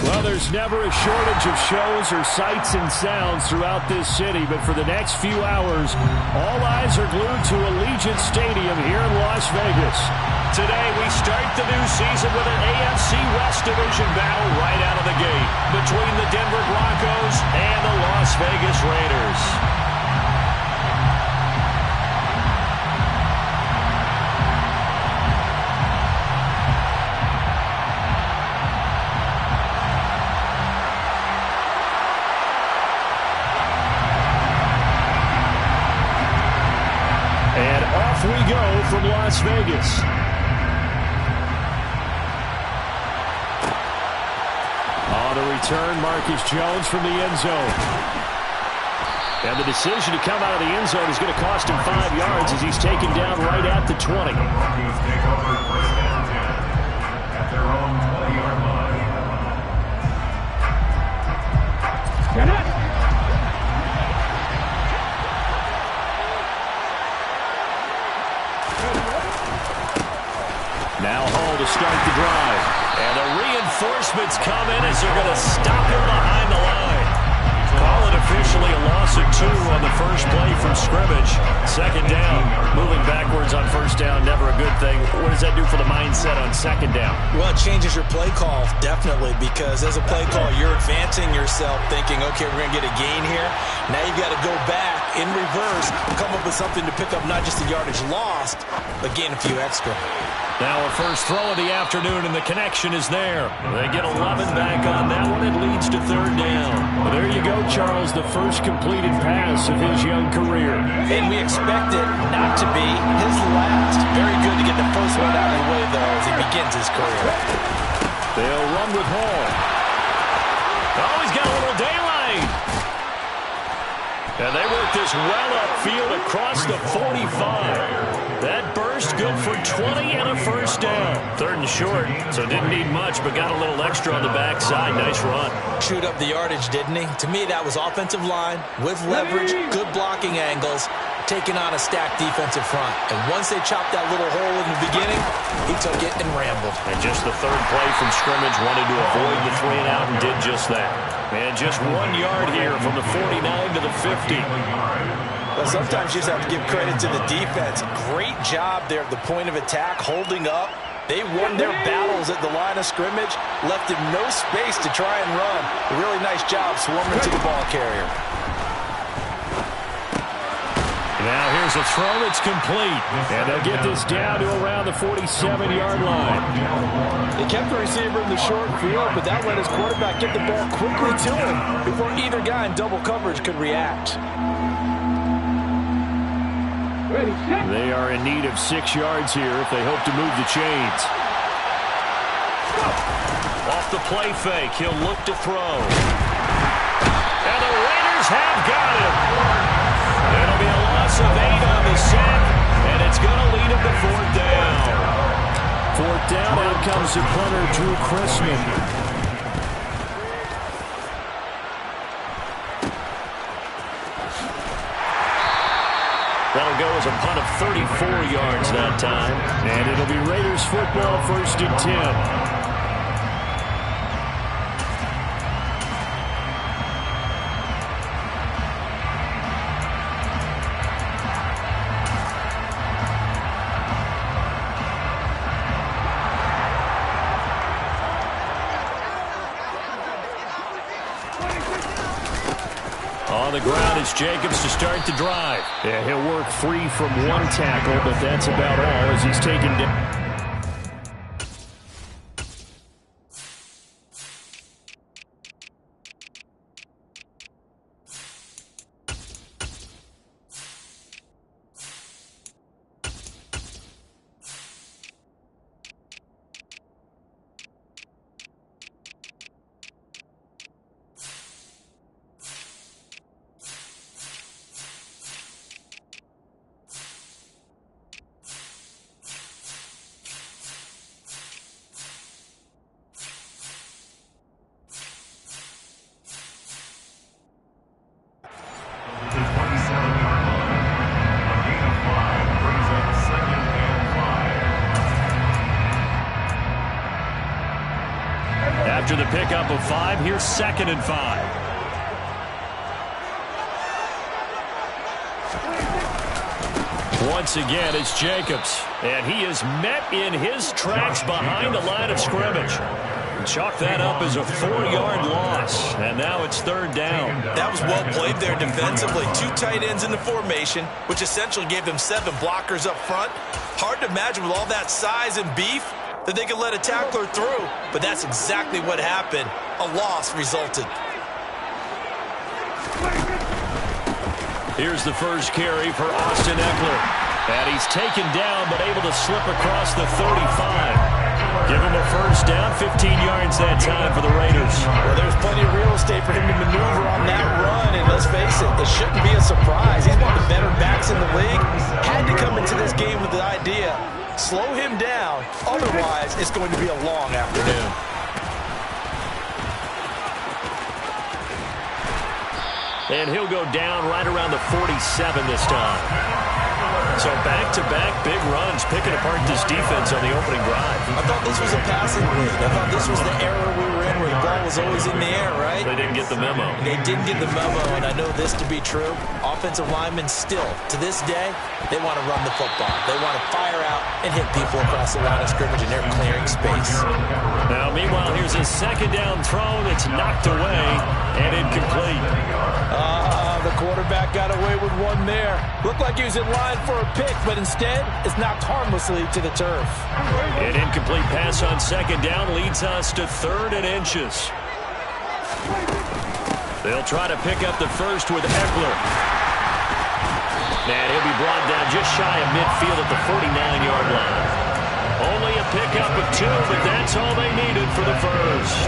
Well, there's never a shortage of shows or sights and sounds throughout this city, but for the next few hours, all eyes are glued to Allegiant Stadium here in Las Vegas. Today, we start the new season with an AFC West Division battle right out of the gate between the Denver Broncos and the Las Vegas Raiders. And off we go from Las Vegas. On the return, Marcus Jones from the end zone. And the decision to come out of the end zone is going to cost him 5 yards as he's taken down right at the 20. At their own 20-yard line. Now Hall to start the drive. And the reinforcements come in as they're going to stop him behind the line. Call it officially a loss of 2 on the first play from scrimmage. Second down. Moving backwards on first down, never a good thing. What does that do for the mindset on second down? Well, it changes your play call, definitely, because as a play call, you're advancing yourself thinking, okay, we're going to get a gain here. Now you've got to go back in reverse, come up with something to pick up not just the yardage lost, but gain a few extra. Now a first throw of the afternoon, and the connection is there. They get 11 back on that one. It leads to third down. Well, there you go, Charles, the first completed pass of his young career. And we expect it not to be his last. Very good to get the first one out of the way, though, as he begins his career. They'll run with Hall. Oh, he's got a little daylight. And they work this well upfield across the 45. That burst good for 20 and a first down. Third and short, so didn't need much, but got a little extra on the backside. Nice run. Chewed up the yardage, didn't he? To me, that was offensive line with leverage, good blocking angles, taking on a stacked defensive front. And once they chopped that little hole in the beginning, he took it and rambled. And just the third play from scrimmage, wanted to avoid the 3 and out and did just that. And just 1 yard here from the 49 to the 50. Well, sometimes you just have to give credit to the defense. Great job there at the point of attack, holding up. They won their battles at the line of scrimmage, left him no space to try and run. A really nice job swarming to the ball carrier. Now here's a throw that's complete. And they'll get this down to around the 47-yard line. They kept the receiver in the short field, but that let his quarterback get the ball quickly to him before either guy in double coverage could react. They are in need of 6 yards here if they hope to move the chains. Off the play fake, he'll look to throw. And the Raiders have got him. It'll be a loss of 8 on the sack, and it's going to lead him to fourth down. Fourth down, out comes the punter, Drew Chrisman. That'll go as a punt of 34 yards that time. And it'll be Raiders football, first and 10. On the ground, it's Jacobs to start the drive. Yeah, he'll work free from 1 tackle, but that's about all as he's taken down. pickup of 5. Here's 2nd and 5. Once again, it's Jacobs. And he is met in his tracks behind the line of scrimmage. Chalk that up as a 4-yard loss. And now it's 3rd down. That was well played there defensively. 2 tight ends in the formation, which essentially gave them 7 blockers up front. Hard to imagine with all that size and beef that they could let a tackler through. But that's exactly what happened. A loss resulted. Here's the first carry for Austin Eckler. And he's taken down, but able to slip across the 35. Give him a first down, 15 yards that time for the Raiders. Well, there's plenty of real estate for him to maneuver on that run, and let's face it, it shouldn't be a surprise. He's one of the better backs in the league. Had to come into this game with the idea, slow him down, otherwise it's going to be a long afternoon. And he'll go down right around the 47 this time. So back-to-back big runs, picking apart this defense on the opening drive. I thought this was a passing league. I thought this was the era we were in where the ball was always in the air, right? They didn't get the memo. They didn't get the memo, and I know this to be true. Offensive linemen still, to this day, they want to run the football. They want to fire out and hit people across the line of scrimmage, and they're clearing space. Now, meanwhile, here's a 2nd down throw that's knocked away and incomplete. The quarterback got away with one there. Looked like he was in line for a pick, but instead, it's knocked harmlessly to the turf. An incomplete pass on 2nd down leads us to 3rd and inches. They'll try to pick up the first with Eckler. And he'll be brought down just shy of midfield at the 49-yard line. Only a pickup of 2, but that's all they needed for the first.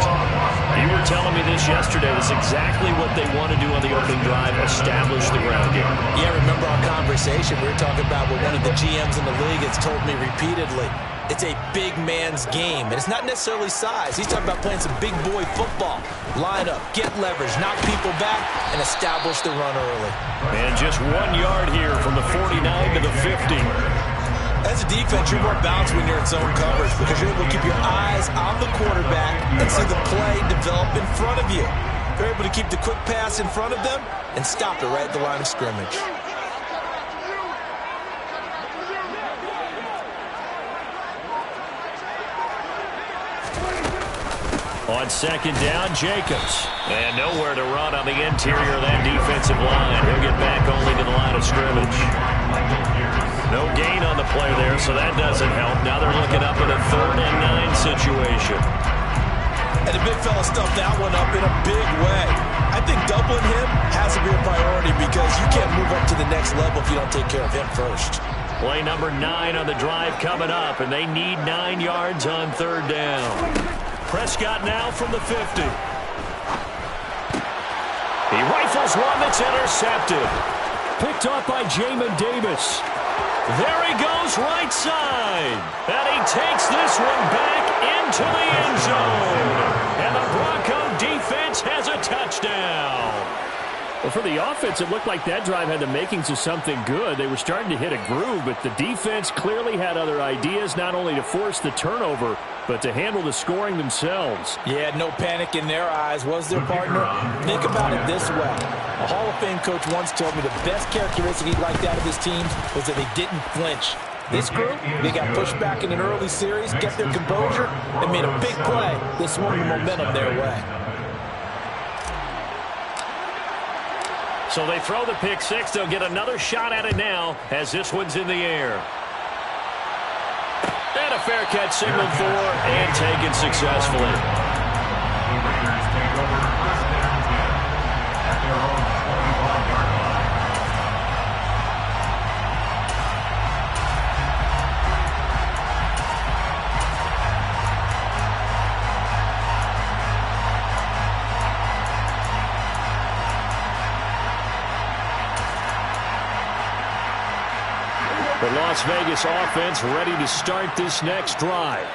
You were telling me this yesterday. That's exactly what they want to do on the opening drive, establish the ground game. Yeah, remember our conversation? We were talking about what one of the GMs in the league has told me repeatedly. It's a big man's game, and it's not necessarily size. He's talking about playing some big boy football. Line up, get leverage, knock people back, and establish the run early. And just 1 yard here from the 49 to the 50. As a defense, you're more balanced when you're in zone coverage because you're able to keep your eyes on the quarterback and see the play develop in front of you. You're able to keep the quick pass in front of them and stop it right at the line of scrimmage. On 2nd down, Jacobs. And nowhere to run on the interior of that defensive line. He'll get back only to the line of scrimmage. No gain on the play there, so that doesn't help. Now they're looking up at a 3rd and 9 situation. And the big fella stuffed that one up in a big way. I think doubling him has to be a priority because you can't move up to the next level if you don't take care of him first. Play number 9 on the drive coming up, and they need 9 yards on 3rd down. Prescott now from the 50. He rifles one that's intercepted. Picked off by Jamin Davis. There he goes right side. And he takes this one back into the end zone. And the Bronco defense has a touchdown. Well, for the offense, it looked like that drive had the makings of something good. They were starting to hit a groove, but the defense clearly had other ideas, not only to force the turnover, but to handle the scoring themselves. Yeah, no panic in their eyes, was their partner? Think about it this way. A Hall of Fame coach once told me the best characteristic he liked out of his teams was that they didn't flinch. This group, they got pushed back in an early series, kept their composure, and made a big play that swung the momentum their way. So they throw the pick six. They'll get another shot at it now as this one's in the air. And a fair catch signaled for and taken successfully. The Raiders take over first and 10 at their own 21-yard line. The Las Vegas offense ready to start this next drive.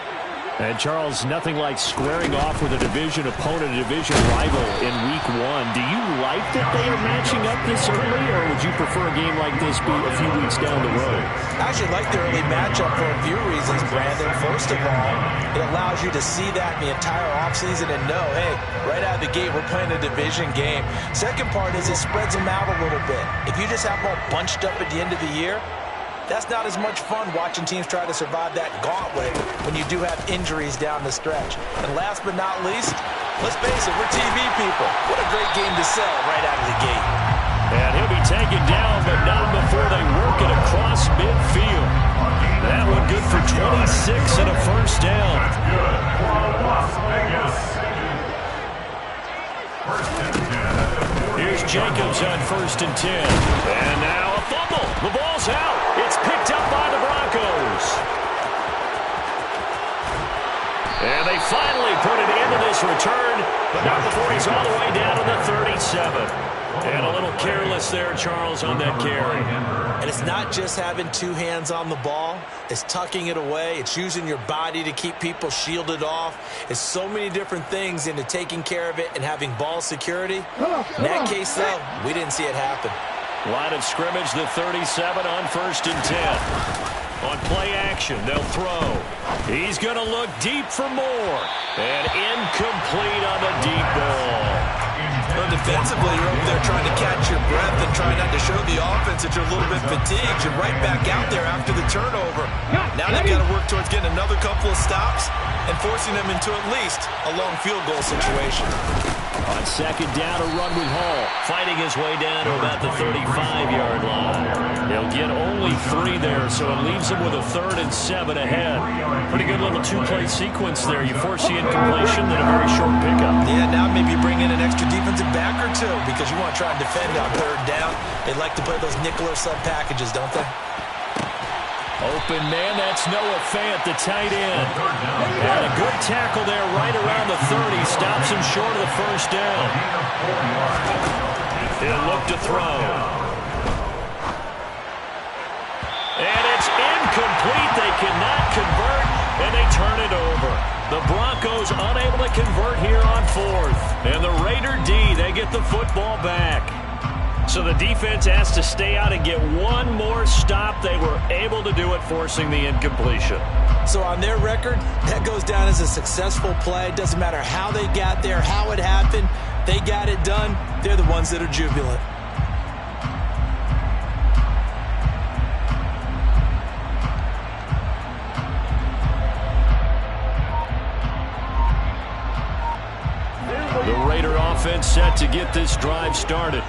And, Charles, nothing like squaring off with a division opponent, a division rival in Week 1. Do you like that they are matching up this early, or would you prefer a game like this be a few weeks down the road? I actually like the early matchup for a few reasons, Brandon. First of all, it allows you to see that the entire offseason and know, hey, right out of the gate, we're playing a division game. Second part is it spreads them out a little bit. If you just have them all bunched up at the end of the year, that's not as much fun watching teams try to survive that gauntlet when you do have injuries down the stretch. And last but not least, let's face it, we're TV people. What a great game to sell right out of the gate. And he'll be taken down, but not before they work it across midfield. That one good for 26 and a first down. Here's Jacobs on 1st and 10. And now a fumble. The ball's out. It's picked up by the Broncos. And they finally put it into this return, but not before he's all the way down to the 37. And a little careless there, Charles, on that carry. And it's not just having two hands on the ball. It's tucking it away. It's using your body to keep people shielded off. It's so many different things into taking care of it and having ball security. In that case, though, we didn't see it happen. Line of scrimmage, the 37 on 1st and 10. On play action, they'll throw. He's going to look deep for more. And incomplete on the deep ball. Well, defensively, you're up there trying to catch your breath and trying not to show the offense that you're a little bit fatigued. You're right back out there after the turnover. Now they've got to work towards getting another couple of stops and forcing them into at least a long field goal situation. On 2nd down, a run with Hall, fighting his way down to about the 35-yard line. He'll get only 3 there, so it leaves him with a 3rd and 7 ahead. Pretty good little two-play sequence there. You force the incompletion, then a very short pickup. Yeah, now maybe bring in an extra defensive back or two because you want to try and defend on 3rd down. They like to play those nickel or sub packages, don't they? Open man, that's Noah Fant, the tight end. And a good tackle there right around the 30. Stops him short of the first down. He'll look to throw. And it's incomplete. They cannot convert, and they turn it over. The Broncos unable to convert here on 4th. And the Raider D, they get the football back. So the defense has to stay out and get one more stop. They were able to do it, forcing the incompletion. So on their record, that goes down as a successful play. It doesn't matter how they got there, how it happened. They got it done. They're the ones that are jubilant. The Raider offense set to get this drive started.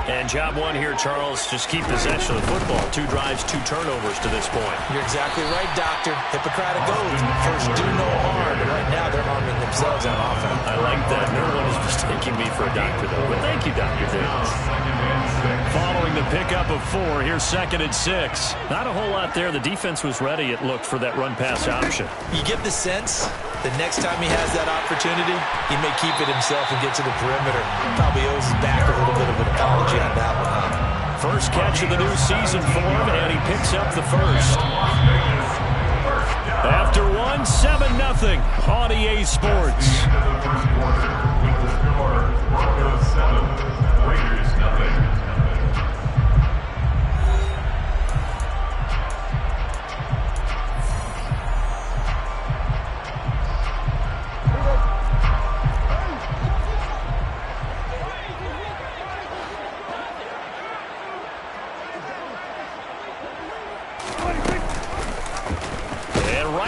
And job one here, Charles, just keep possession of the football. 2 drives, 2 turnovers to this point. You're exactly right, Doctor. Hippocratic oath. First, do no harm. And right now, they're harming themselves on offense. I like that. No one is mistaking me for a doctor, though. But thank you, Dr. Davis. Following the pickup of 4, here's 2nd and 6. Not a whole lot there. The defense was ready, it looked, for that run-pass option. You get the sense the next time he has that opportunity, he may keep it himself and get to the perimeter. Probably owes his back a little bit of an apology on that one, huh? First catch of the new season for him, and he picks up the first. After 1, 7-0 on EA Sports. Broncos 7, Raiders 0.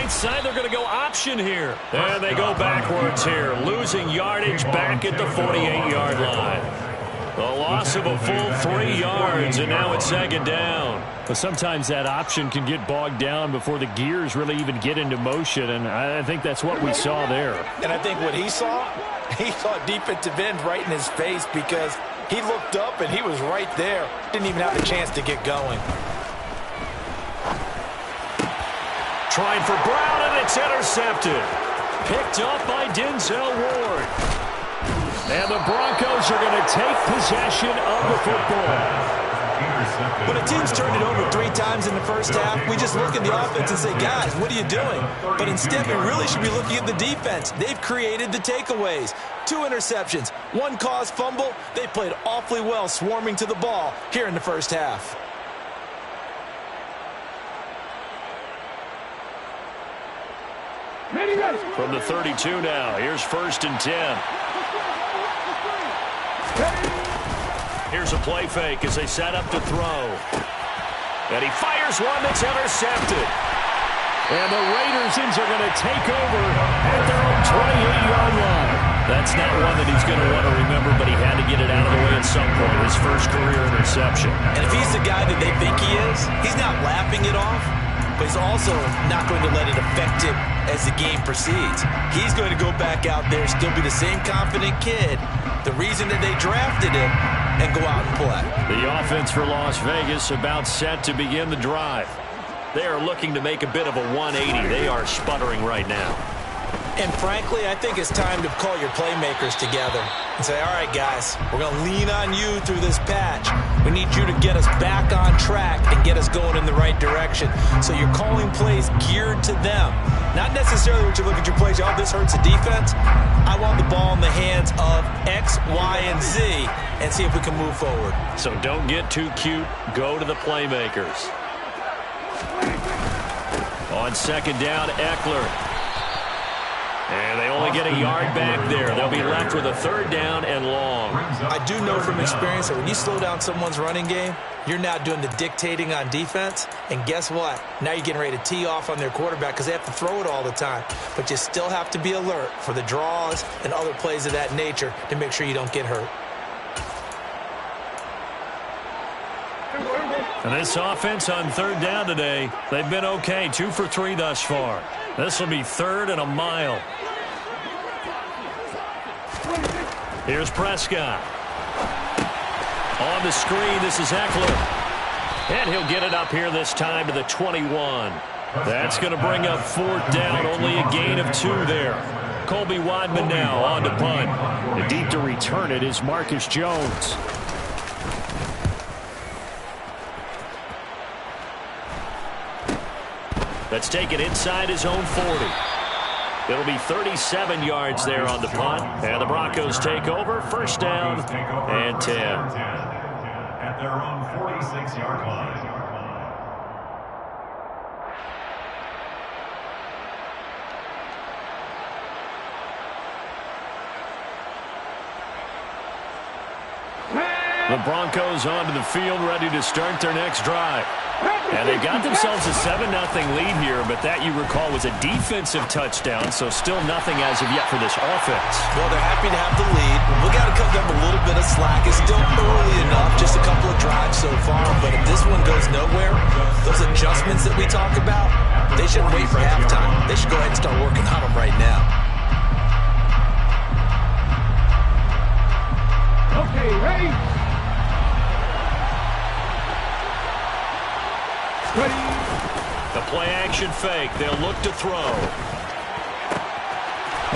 Side, they're going to go option here. And they go backwards here, losing yardage back at the 48-yard line. The loss of a full 3 yards, and now it's 2nd down. But sometimes that option can get bogged down before the gears really even get into motion, and I think that's what we saw there. And I think what he saw defensive end right in his face because he looked up and he was right there. Didn't even have a chance to get going. Trying for Brown, and it's intercepted. Picked up by Denzel Ward. And the Broncos are going to take possession of the football. When a team's turned it over 3 times in the first half, we just look at the offense and say, guys, what are you doing? But instead, we really should be looking at the defense. They've created the takeaways. 2 interceptions, 1 caused fumble. They played awfully well swarming to the ball here in the first half. From the 32 now, here's 1st and 10. Here's a play fake as they set up to throw. And he fires one that's intercepted. And the Raiders are going to take over at their own 28-yard line. That's not one that he's going to want to remember, but he had to get it out of the way at some point. His first career interception. And if he's the guy that they think he is, he's not laughing it off, but he's also not going to let it affect him as the game proceeds. He's going to go back out there, still be the same confident kid, the reason that they drafted him, and go out and play. The offense for Las Vegas about set to begin the drive. They are looking to make a bit of a 180. They are sputtering right now. And frankly, I think it's time to call your playmakers together and say, all right, guys, we're going to lean on you through this patch. We need you to get us back on track and get us going in the right direction. So you're calling plays geared to them. Not necessarily when you look at your plays, oh, this hurts the defense. I want the ball in the hands of X, Y, and Z and see if we can move forward. So don't get too cute. Go to the playmakers. On 2nd down, Eckler. And they only get a yard back there. They'll be left with a 3rd down and long. I do know from experience that when you slow down someone's running game, you're now doing the dictating on defense. And guess what? Now you're getting ready to tee off on their quarterback because they have to throw it all the time. But you still have to be alert for the draws and other plays of that nature to make sure you don't get hurt. And this offense on 3rd down today, they've been okay. 2 for 3 thus far. This will be 3rd and a mile. Here's Prescott. On the screen, this is Eckler. And he'll get it up here this time to the 21. That's going to bring up 4th down, only a gain of 2 there. Colby Wadman now on to punt. And deep to return it is Marcus Jones. Let's take it inside his own 40. It'll be 37 yards there on the punt. And the Broncos take over. 1st down and 10. At their own 46-yard line. The Broncos onto the field, ready to start their next drive. And they got themselves a 7-0 lead here, but that, you recall, was a defensive touchdown, so still nothing as of yet for this offense. Well, they're happy to have the lead. We got to cut them a little bit of slack. It's still early enough, just a couple of drives so far, but if this one goes nowhere, those adjustments that we talk about, they shouldn't wait for halftime. They should go ahead and start working on them right now. Okay, ready? The play-action fake. They'll look to throw.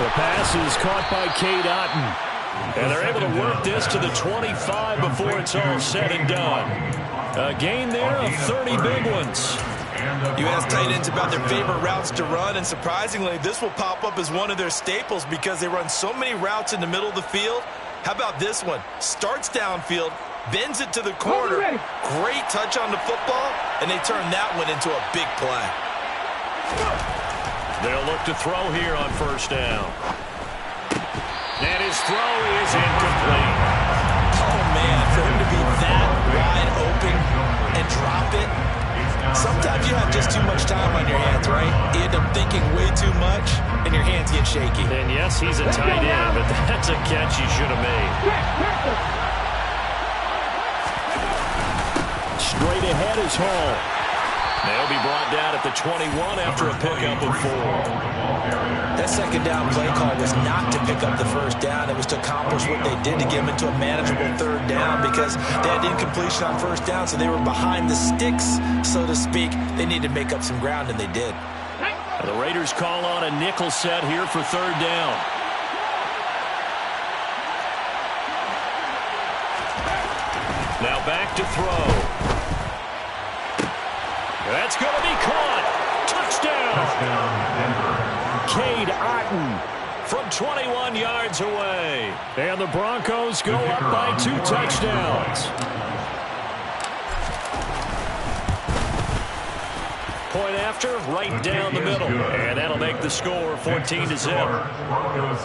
The pass is caught by Cade Otton. And they're able to work this to the 25 before it's all said and done. A gain there of 30 big ones. You ask tight ends about their favorite routes to run, and surprisingly, this will pop up as one of their staples because they run so many routes in the middle of the field. How about this one? Starts downfield, bends it to the corner. Great touch on the football, and they turn that one into a big play. They'll look to throw here on 1st down. And his throw is incomplete. Oh, man, for him to be that wide open and drop it, sometimes you have just too much time on your hands, right? You end up thinking way too much, and your hands get shaky. And yes, he's a tight end, but that's a catch he should have made. Straight ahead is Hall. They'll be brought down at the 21 after a pickup of 4. That 2nd down play call was not to pick up the 1st down. It was to accomplish what they did to get them into a manageable 3rd down because they had incompletion on 1st down, so they were behind the sticks, so to speak. They needed to make up some ground, and they did. And the Raiders call on a nickel set here for 3rd down. Now back to throw. That's going to be caught. Touchdown. Cade Otton from 21 yards away. And the Broncos go up by 2 touchdowns. Point after, right down the middle. And that'll make the score 14-0. Broncos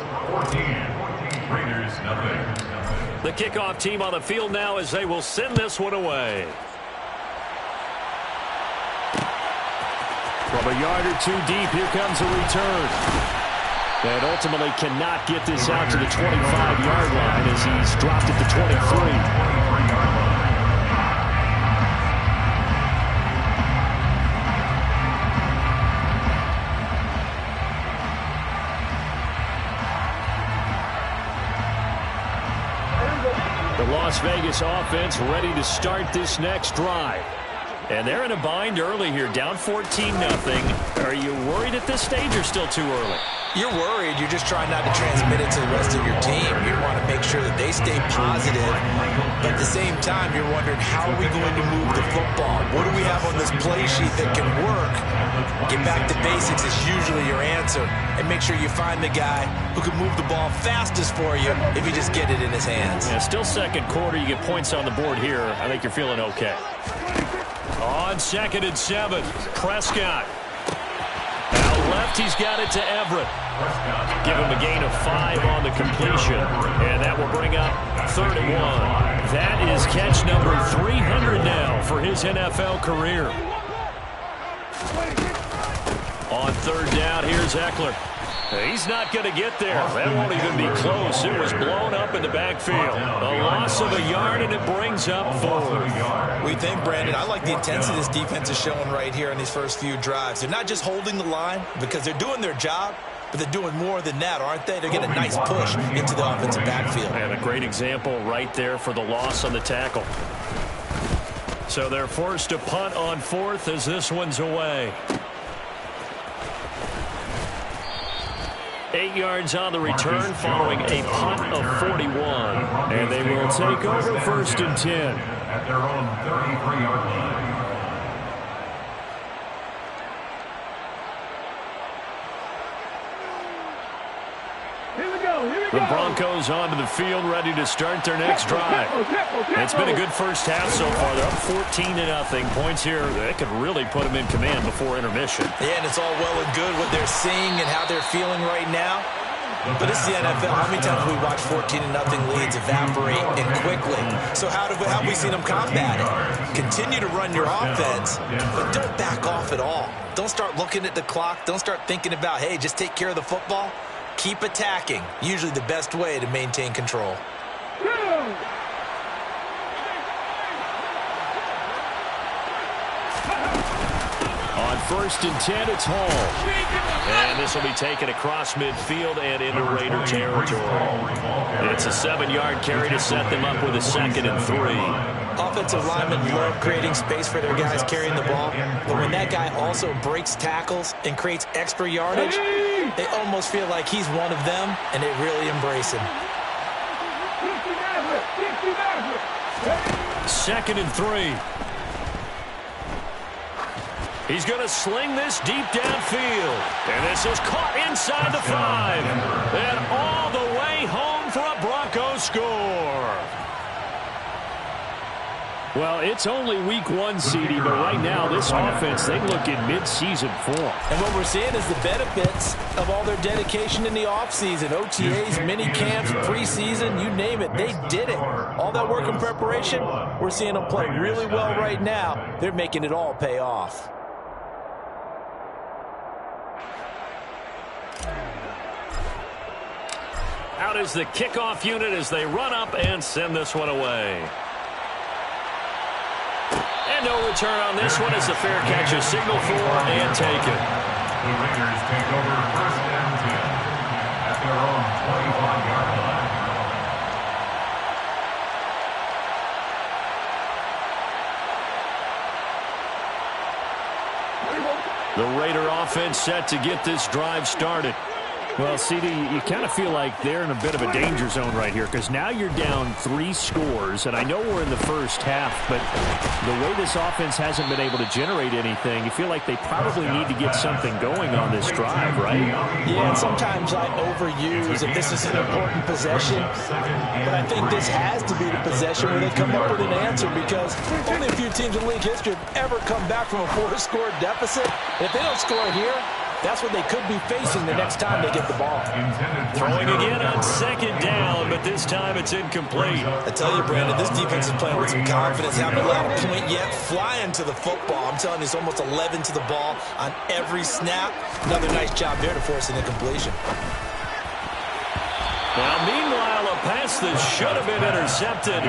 14, Raiders nothing. The kickoff team on the field now as they will send this one away. From a yard or 2 deep, here comes a return. And ultimately cannot get this out to the 25-yard line as he's dropped at the 23. The Las Vegas offense ready to start this next drive. And they're in a bind early here, down 14-0. Are you worried at this stage or still too early? You're worried. You're just trying not to transmit it to the rest of your team. You want to make sure that they stay positive. But at the same time, you're wondering, how are we going to move the football? What do we have on this play sheet that can work? Get back to basics is usually your answer. And make sure you find the guy who can move the ball fastest for you if you just get it in his hands. Yeah, still second quarter. You get points on the board here. I think you're feeling okay. On 2nd and 7, Prescott. Out left, he's got it to Everett. Give him a gain of 5 on the completion. And that will bring up 3rd and 1. That is catch number 300 now for his NFL career. On 3rd down, here's Eckler. He's not going to get there. That won't even be close. It was blown up in the backfield. A loss of a yard, and it brings up 4th. We think, Brandon, I like the intensity this defense is showing right here in these first few drives. They're not just holding the line because they're doing their job, but they're doing more than that, aren't they? They're getting a nice push into the offensive backfield. And a great example right there for the loss on the tackle. So they're forced to punt on 4th as this one's away. 8 yards on the return following a punt of 41. And they will take over 1st and 10. At their own 33-yard line. The Broncos onto the field, ready to start their next drive. It's been a good first half so far. They're up 14-0. Points here that could really put them in command before intermission. Yeah, and it's all well and good what they're seeing and how they're feeling right now. But this is the NFL. How many times have we watched 14-0 leads evaporate and quickly? So how have we seen them combat it? Continue to run your offense, but don't back off at all. Don't start looking at the clock. Don't start thinking about, hey, just take care of the football. Keep attacking. Usually the best way to maintain control. On 1st and 10, it's Hall. And this will be taken across midfield and into Raider territory. It's a 7-yard carry to set them up with a 2nd and 3. Offensive linemen love creating space for their guys carrying the ball, but when that guy also breaks tackles and creates extra yardage, they almost feel like he's one of them, and they really embrace him. 2nd and 3. He's going to sling this deep downfield. And this is caught inside the 5. And all the way home for a Broncos score. Well, it's only week 1, CD, but right now this offense, they look in mid-season form. And what we're seeing is the benefits of all their dedication in the offseason. OTAs, mini camps, preseason, you name it, they did it. All that work and preparation, we're seeing them play really well right now. They're making it all pay off. Out is the kickoff unit as they run up and send this one away. And no return on this one as the fair catch is signaled for and taken. The Raiders take over 1st and 10 at their own 25-yard line. The Raider offense set to get this drive started. Well, CD, you kind of feel like they're in a bit of a danger zone right here because now you're down 3 scores, and I know we're in the first half, but the way this offense hasn't been able to generate anything, you feel like they probably need to get something going on this drive, right? Yeah, and sometimes I overuse if this is an important possession, but I think this has to be the possession where they come up with an answer because only a few teams in league history have ever come back from a 4-score deficit. If they don't score here, that's what they could be facing the next time they get the ball. Throwing again on 2nd down, but this time it's incomplete. I tell you, Brandon, this defense is playing with some confidence. Haven't allowed a point yet. Flying to the football. I'm telling you, it's almost 11 to the ball on every snap. Another nice job there to force an incompletion. Now, meanwhile, a pass that should have been intercepted,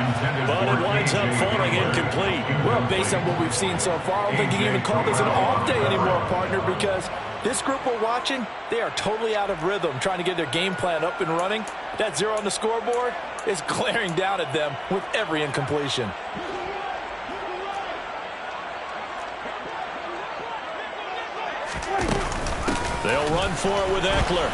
but it winds up falling incomplete. Well, based on what we've seen so far, I don't think you can even call this an off day anymore, partner, because this group we're watching, they are totally out of rhythm, trying to get their game plan up and running. That 0 on the scoreboard is glaring down at them with every incompletion. They'll run for it with Eckler.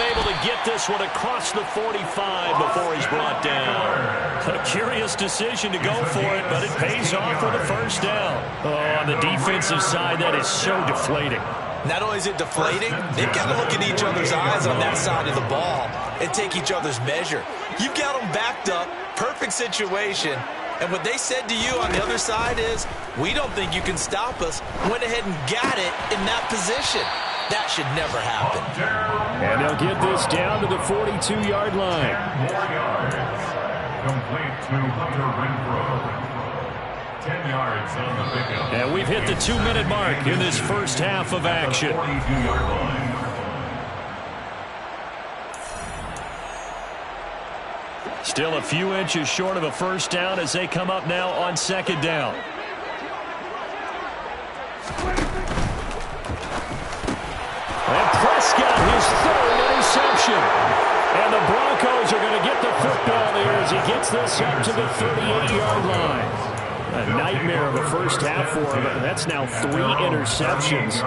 Able to get this one across the 45 before he's brought down. A curious decision to go for it, but it pays off for the first down. Oh, on the defensive side, that is so deflating. Not only is it deflating, they've got to look in each other's eyes on that side of the ball and take each other's measure. You've got them backed up, perfect situation, and what they said to you on the other side is, we don't think you can stop us. Went ahead and got it in that position. That should never happen. And they'll get this down to the 42-yard line. 4 yards. Complete to Hunter Renfrow. 10 yards on the pickup. And we've hit the 2-minute mark in this first half of action. 42-yard line. Still a few inches short of a first down as they come up now on 2nd down. And Prescott, his 3rd interception. And the Broncos are going to get the football there as he gets this up to the 38-yard line. A nightmare of a first half for him. That's now 3 interceptions.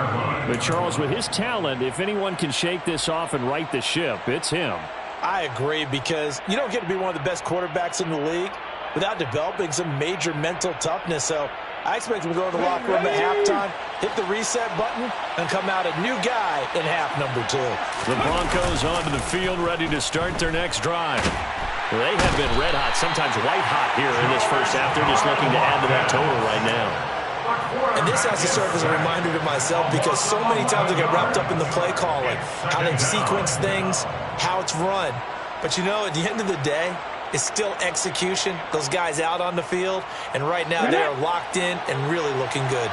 But Charles, with his talent, if anyone can shake this off and right the ship, it's him. I agree, because you don't get to be one of the best quarterbacks in the league without developing some major mental toughness. So I expect him to go in the locker room at halftime, hit the reset button, and come out a new guy in half number 2. The Broncos onto the field, ready to start their next drive. They have been red hot, sometimes white hot here in this first half. They're just looking to add to that total right now. And this has to serve as a reminder to myself, because so many times I get wrapped up in the play calling, how they sequence things, how it's run. But you know, at the end of the day, it's still execution. Those guys out on the field, and right now they are locked in and really looking good.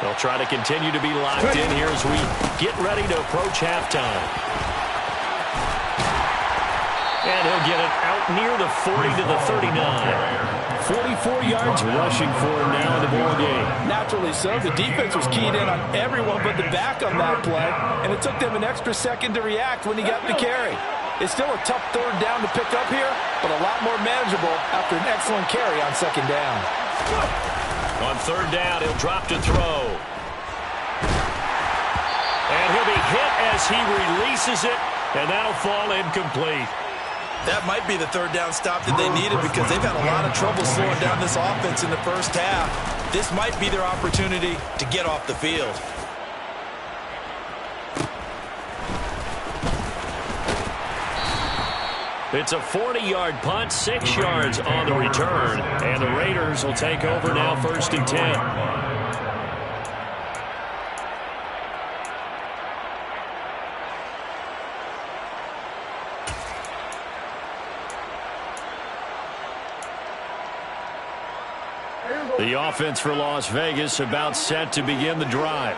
They'll try to continue to be locked in here as we get ready to approach halftime. And he'll get it out near the 40 to the 39. 44 yards rushing for him now in the ball game. Naturally so. The defense was keyed in on everyone but the back on that play, and it took them an extra second to react when he got the carry. It's still a tough 3rd down to pick up here, but a lot more manageable after an excellent carry on 2nd down. On 3rd down, he'll drop to throw. And he'll be hit as he releases it, and that'll fall incomplete. That might be the 3rd down stop that they needed, because they've had a lot of trouble slowing down this offense in the first half. This might be their opportunity to get off the field. It's a 40-yard punt, 6 yards on the return, and the Raiders will take over now 1st and 10. The offense for Las Vegas about set to begin the drive.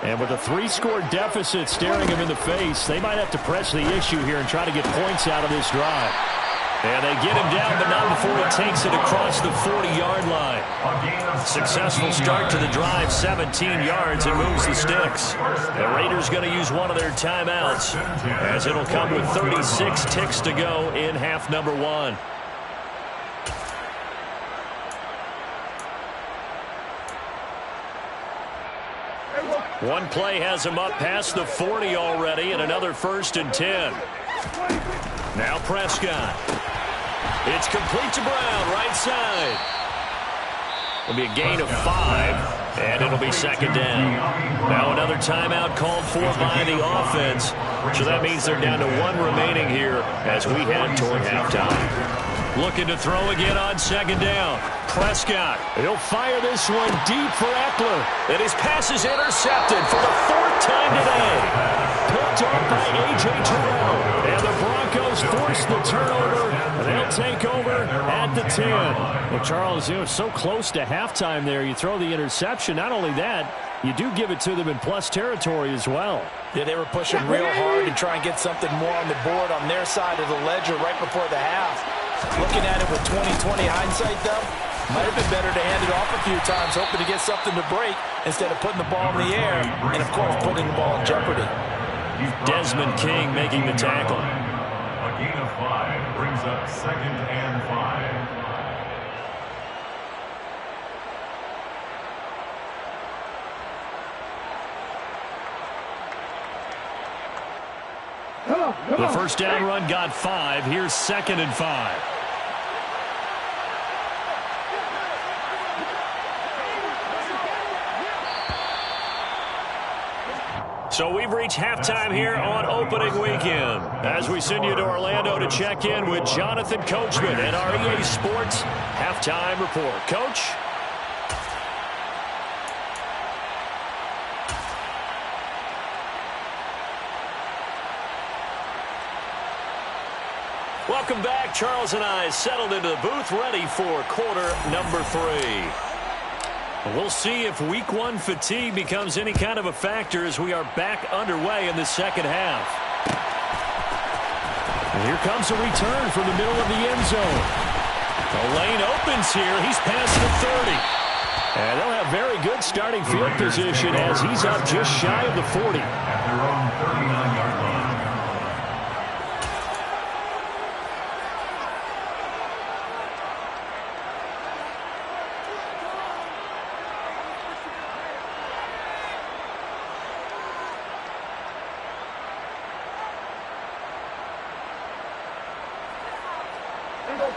And with a 3-score deficit staring him in the face, they might have to press the issue here and try to get points out of this drive. And they get him down, but not before he takes it across the 40-yard line. Successful start to the drive, 17 yards, and moves the sticks. The Raiders going to use one of their timeouts, as it'll come with 36 ticks to go in half number 1. One play has him up past the 40 already, and another 1st and 10. Now Prescott. It's complete to Brown, right side. It'll be a gain of 5, and it'll be 2nd down. Now another timeout called for by the offense. So that means they're down to 1 remaining here as we head toward halftime. Looking to throw again on 2nd down. Prescott. He'll fire this one deep for Eckler. And his pass is intercepted for the 4th time today. Picked up by A.J. Terrell. And the Broncos force the turnover. And they'll take over at the 10. Well, Charles, so close to halftime there. You throw the interception. Not only that, you do give it to them in plus territory as well. Yeah, they were pushing real hard to try and get something more on the board on their side of the ledger right before the half. Looking at it with 20/20 hindsight, though, might have been better to hand it off a few times, hoping to get something to break instead of putting the ball in the air and, of course, putting the ball in jeopardy. Desmond King making the tackle. A gain of 5 brings up 2nd and 5. The 1st down run got 5. Here's 2nd and 5. So we've reached halftime here on opening weekend as we send you to Orlando to check in with Jonathan Coachman at our EA Sports Halftime Report. Coach? Welcome back. Charles and I settled into the booth, ready for quarter number 3. We'll see if week 1 fatigue becomes any kind of a factor as we are back underway in the 2nd half. And here comes a return from the middle of the end zone. The lane opens here. He's past the 30. And they'll have very good starting field position as he's up just shy of the 40. At their own 39-yard line.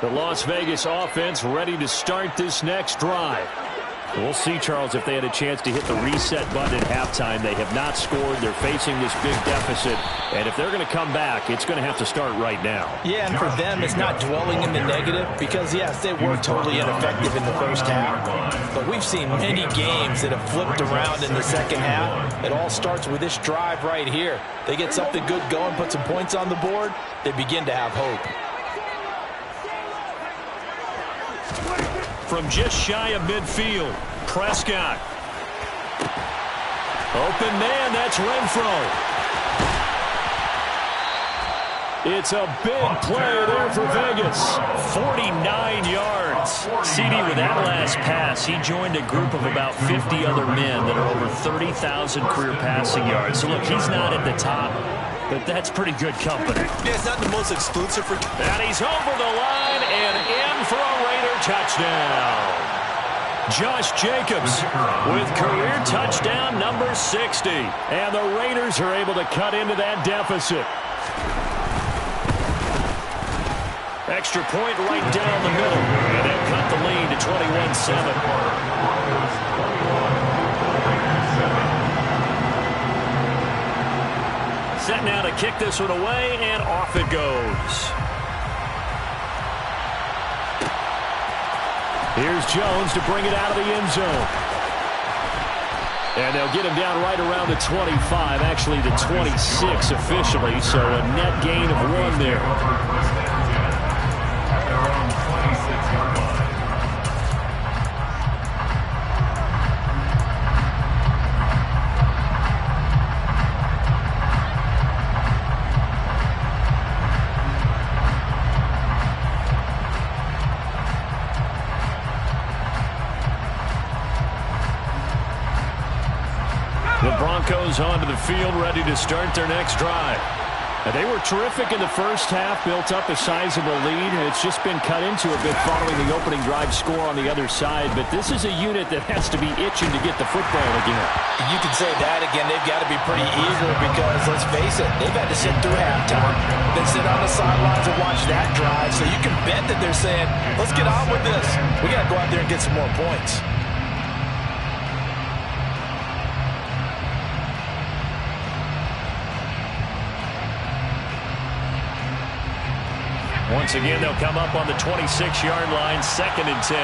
The Las Vegas offense ready to start this next drive. We'll see, Charles, if they had a chance to hit the reset button at halftime. They have not scored. They're facing this big deficit. And if they're going to come back, it's going to have to start right now. Yeah, and for them, it's not dwelling in the negative because, yes, they were totally ineffective in the 1st half. But we've seen many games that have flipped around in the 2nd half. It all starts with this drive right here. They get something good going, put some points on the board, they begin to have hope. From just shy of midfield, Prescott. Open man, that's Renfro. It's a big play there for Vegas. 49 yards. CD, with that last pass, he joined a group of about 50 other men that are over 30,000 career passing yards. So, look, he's not at the top, but that's pretty good company. Yeah, it's not the most exclusive for... And he's over the line and in for a Raider touchdown. Josh Jacobs with career touchdown number 60. And the Raiders are able to cut into that deficit. Extra point right down the middle. And they'll cut the lead to 21-7. Set now to kick this one away, and off it goes. Here's Jones to bring it out of the end zone. And they'll get him down right around the 25, actually the 26 officially, so a net gain of 1 there. At their own 26-yard line. The Broncos onto the field, ready to start their next drive. They were terrific in the first half, built up a sizable lead, and it's just been cut into a bit following the opening drive score on the other side. But this is a unit that has to be itching to get the football again. You can say that again. They've got to be pretty eager because, let's face it, they've had to sit through halftime, then sit on the sidelines and watch that drive. So you can bet that they're saying, let's get on with this. We got to go out there and get some more points. Once again, they'll come up on the 26-yard line, 2nd and 10.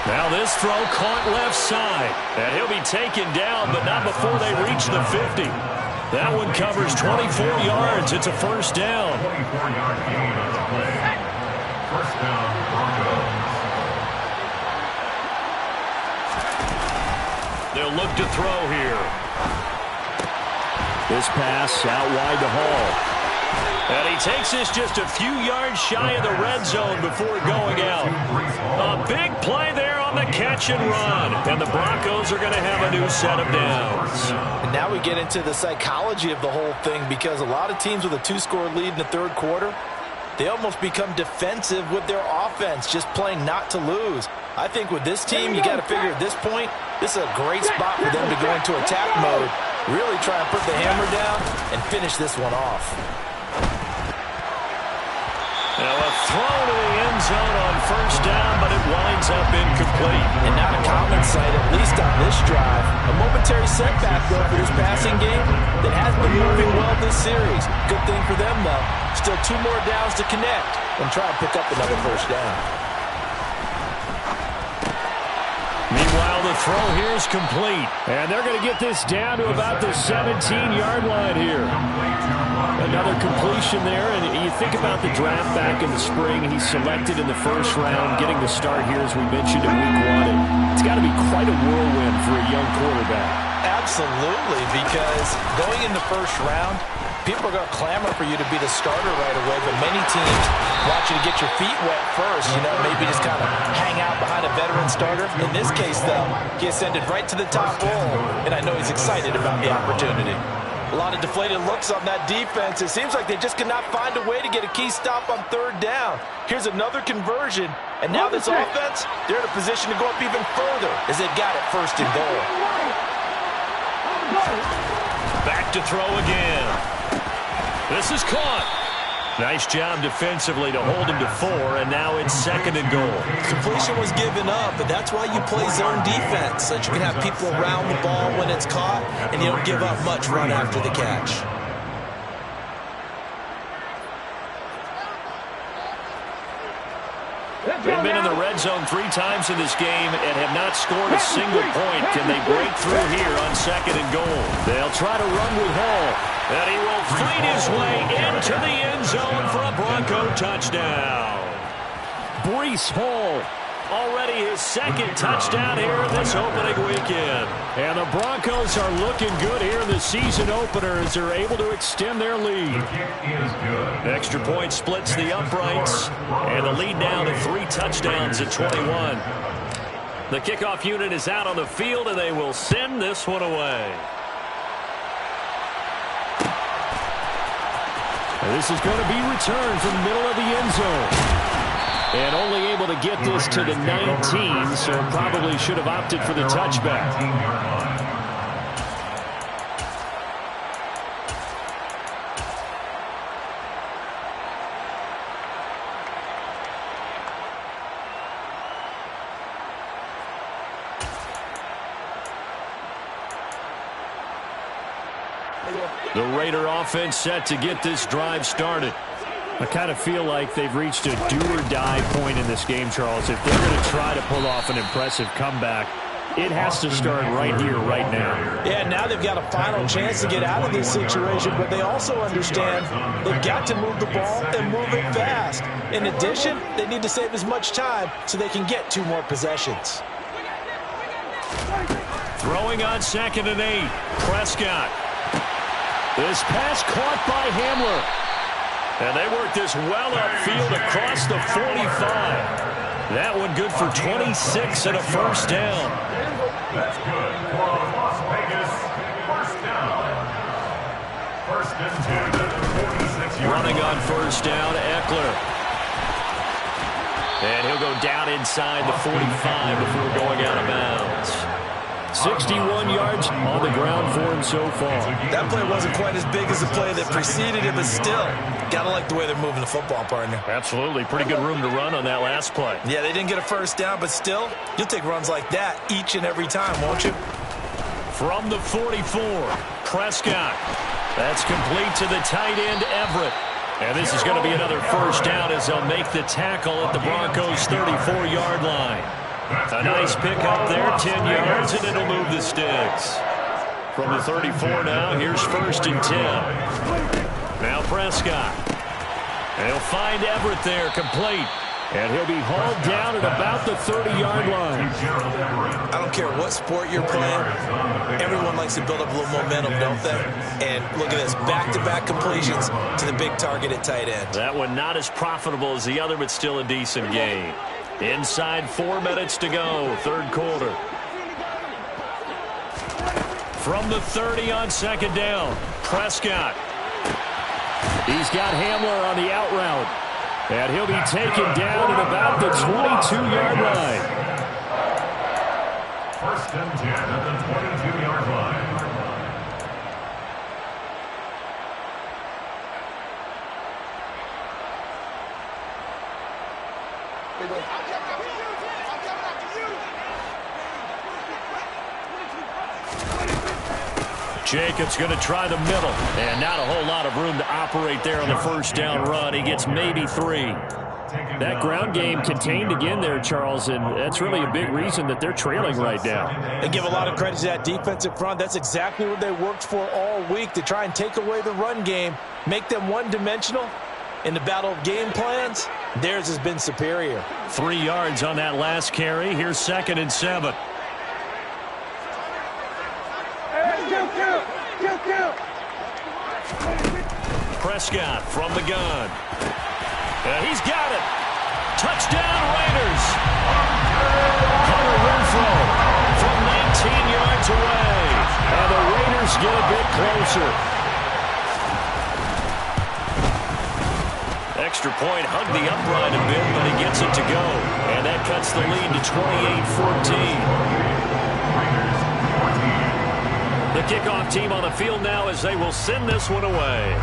Now this throw caught left side. And he'll be taken down, but not before they reach the 50. That one covers 24 yards. It's a first down. 24-yard gain on the play. First down, Broncos. They'll look to throw here. This pass out wide to Hall. And he takes this just a few yards shy of the red zone before going out. A big play there on the catch and run. And the Broncos are going to have a new set of downs. And now we get into the psychology of the whole thing, because a lot of teams with a 2-score lead in the third quarter, they almost become defensive with their offense, just playing not to lose. I think with this team, you got to figure at this point, this is a great spot for them to go into attack mode, really try and put the hammer down and finish this one off. Now a throw to the end zone on first down, but it winds up incomplete. And not a common sight, at least on this drive. A momentary setback, though, for this passing game that has been moving well this series. Good thing for them, though. Still 2 more downs to connect and try and pick up another first down. Meanwhile, the throw here is complete. And they're going to get this down to about the 17-yard line here. Another completion there, and you think about the draft back in the spring. He's selected in the first round, getting the start here, as we mentioned, in week 1. It's got to be quite a whirlwind for a young quarterback. Absolutely, because going in the first round, people are going to clamor for you to be the starter right away, but many teams want you to get your feet wet first, maybe just kind of hang out behind a veteran starter. In this case, though, he ascended right to the top role, and I know he's excited about the opportunity. A lot of deflated looks on that defense. It seems like they just cannot find a way to get a key stop on third down. Here's another conversion, and now this offense, they're in a position to go up even further as they've got it 1st and goal. Back to throw again. This is caught. Nice job defensively to hold him to 4, and now it's 2nd and goal. Completion was given up, but that's why you play zone defense, so that you can have people around the ball when it's caught, and you don't give up much run after the catch. They've been in the red zone 3 times in this game and have not scored a single point. Can they break through here on 2nd and goal? They'll try to run with Hall. And he will fight his way into the end zone for a Bronco touchdown. Breece Hall, already his 2nd touchdown here this opening weekend. And the Broncos are looking good here in the season opener as they're able to extend their lead. The kick is good. Extra point splits the uprights, and the lead now to 3 touchdowns at 21. The kickoff unit is out on the field, and they will send this one away. And this is going to be returned from the middle of the end zone. And only able to get this to the 19, so probably should have opted for the touchback. 19-yard line. The Raider offense set to get this drive started. I kind of feel like they've reached a do-or-die point in this game, Charles. If they're going to try to pull off an impressive comeback, it has to start right here, right now. Yeah, now they've got a final chance to get out of this situation, but they also understand they've got to move the ball and move it fast. In addition, they need to save as much time so they can get 2 more possessions. Throwing on 2nd and 8, Prescott. This pass caught by Hamler. And they work this well upfield across the 45. That one good for 26 and a first down. That's good for Las Vegas. First down. First and 10 at the 46-yard line. Running on first down, Eckler. And he'll go down inside the 45 before going out of bounds. 61 yards on the ground for him so far. That play wasn't quite as big as the play that preceded it, but still, gotta like the way they're moving the football, partner. Absolutely. Pretty good room to run on that last play. Yeah, they didn't get a first down, but still, you'll take runs like that each and every time, won't you? From the 44, Prescott. That's complete to the tight end, Everett. And this is going to be another first down as they'll make the tackle at the Broncos' 34-yard line. A nice pick up there, 10 yards, and it'll move the sticks. From the 34 now, here's first and 10. Now Prescott. And he'll find Everett there, complete. And he'll be hauled down at about the 30-yard line. I don't care what sport you're playing. Everyone likes to build up a little momentum, don't they? And look at this, back-to-back completions to the big target at tight end. That one not as profitable as the other, but still a decent gain. Inside 4 minutes to go, third quarter. From the 30 on second down, Prescott. He's got Hamler on the out route. And he'll be taken down at about the 22-yard line. First and 10 at the 22-yard line. Jacobs going to try the middle, and not a whole lot of room to operate there on the first down run. He gets maybe 3. That ground game contained again there, Charles, and that's really a big reason that they're trailing right now. They give a lot of credit to that defensive front. That's exactly what they worked for all week, to try and take away the run game, make them one-dimensional. In the battle of game plans, theirs has been superior. 3 yards on that last carry. Here's second and 7. Prescott from the gun. He's got it. Touchdown, Raiders. Hunter Renfro from 19 yards away. And the Raiders get a bit closer. Extra point hugged the upright a bit, but he gets it to go. And that cuts the lead to 28-14. The kickoff team on the field now as they will send this one away.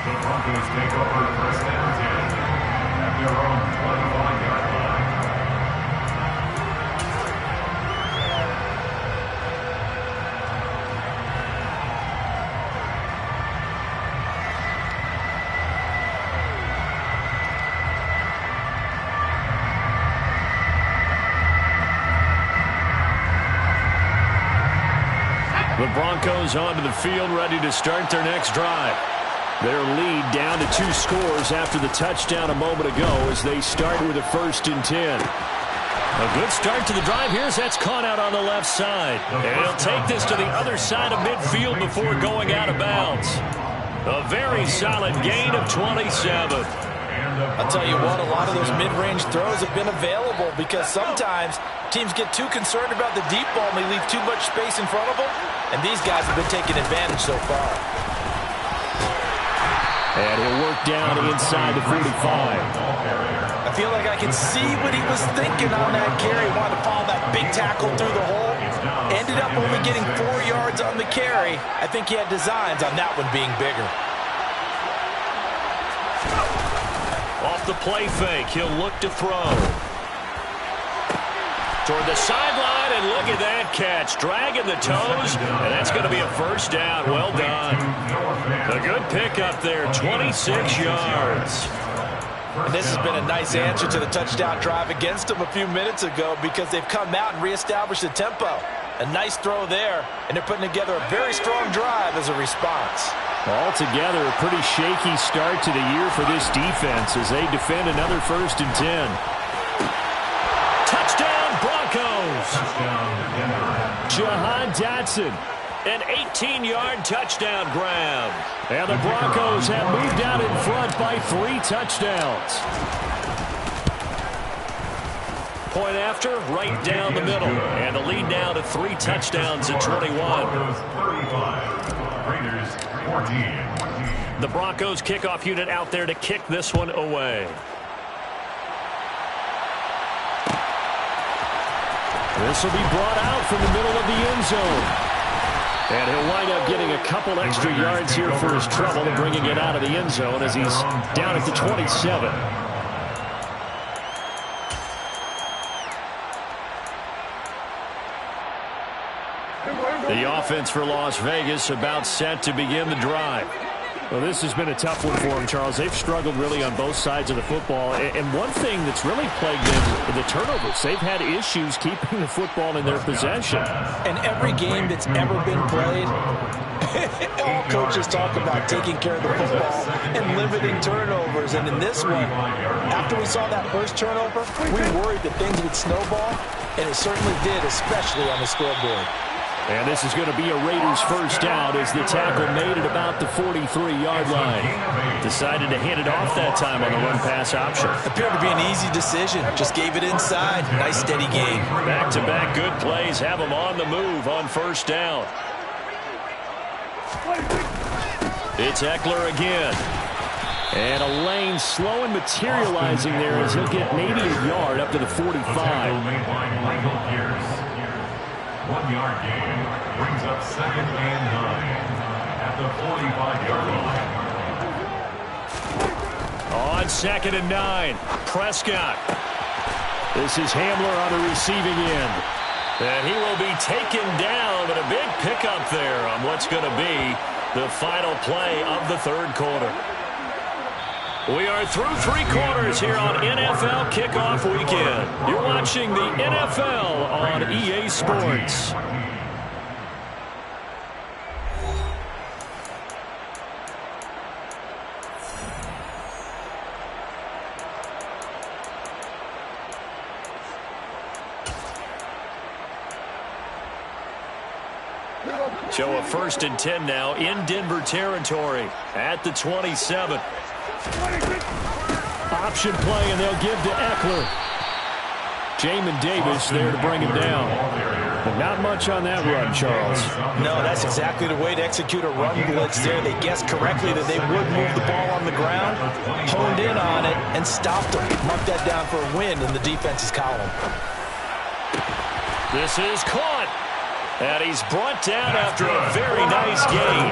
The Broncos take over first and 10 at their own 25-yard line. The Broncos onto the field, ready to start their next drive. Their lead down to 2 scores after the touchdown a moment ago as they start with a first and 10. A good start to the drive. Here's that's caught out on the left side. And he'll take this to the other side of midfield before going out of bounds. A very solid gain of 27. I'll tell you what, a lot of those mid-range throws have been available because sometimes teams get too concerned about the deep ball and they leave too much space in front of them. And these guys have been taking advantage so far. And he'll work down inside the 45. I feel like I can see what he was thinking on that carry. Wanted to follow that big tackle through the hole. Ended up only getting 4 yards on the carry. I think he had designs on that one being bigger. Off the play fake, he'll look to throw. Toward the sideline, and look at that catch. Dragging the toes, and that's going to be a first down. Well done. A good pickup there, 26 yards. And this has been a nice answer to the touchdown drive against them a few minutes ago because they've come out and reestablished the tempo. A nice throw there, and they're putting together a very strong drive as a response. Altogether, a pretty shaky start to the year for this defense as they defend another 1st and 10. Touchdown, Broncos. Jahan Dotson. An 18-yard touchdown grab. And the Broncos have moved out in front by 3 touchdowns. Point after, right down the middle. And the lead now to 3 touchdowns at 21. The Broncos kickoff unit out there to kick this one away. This will be brought out from the middle of the end zone. And he'll wind up getting a couple extra yards here for his trouble and bringing it out of the end zone as he's down at the 27. The offense for Las Vegas about set to begin the drive. Well, this has been a tough one for them, Charles. They've struggled really on both sides of the football. And one thing that's really plagued them, the turnovers. They've had issues keeping the football in their possession. And every game that's ever been played, all coaches talk about taking care of the football and limiting turnovers. And in this one, after we saw that first turnover, we worried that things would snowball, and it certainly did, especially on the scoreboard. And this is going to be a Raiders first down as the tackle made at about the 43-yard line. Decided to hand it off that time on the run-pass option. Appeared to be an easy decision. Just gave it inside. Nice steady gain. Back-to-back good plays have them on the move on first down. It's Eckler again. And a lane slow and materializing there as he'll get maybe a yard up to the 45. 1 yard gain brings up 2nd and 9 at the 45-yard line. On 2nd and 9, Prescott. This is Hamler on the receiving end. And he will be taken down, but a big pickup there on what's going to be the final play of the 3rd quarter. We are through 3 quarters here on NFL Kickoff Weekend. You're watching the NFL on EA Sports. So a 1st and 10 now in Denver territory at the 27. Option play, and they'll give to Eckler. Jamin Davis there to bring him down. But not much on that run, Charles. No, that's exactly the way to execute a run blitz there. They guessed correctly that they would move the ball on the ground, honed in on it, and stopped them. Mark that down for a win in the defense's column. This is caught. And he's brought down after a very nice gain.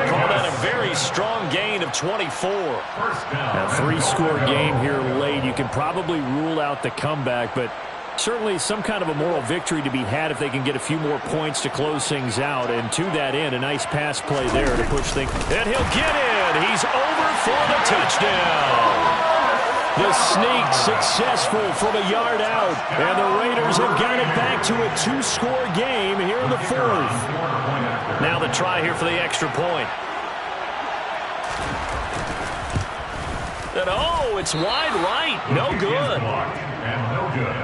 Call that a very strong gain of 24. A 3-score game here late. You can probably rule out the comeback, but certainly some kind of a moral victory to be had if they can get a few more points to close things out. And to that end, a nice pass play there to push things. And he'll get in. He's over for the touchdown. The sneak successful from a yard out. And the Raiders have got it back to a 2-score game here in the 4th. Now the try here for the extra point. And oh, it's wide right. No good. And no good.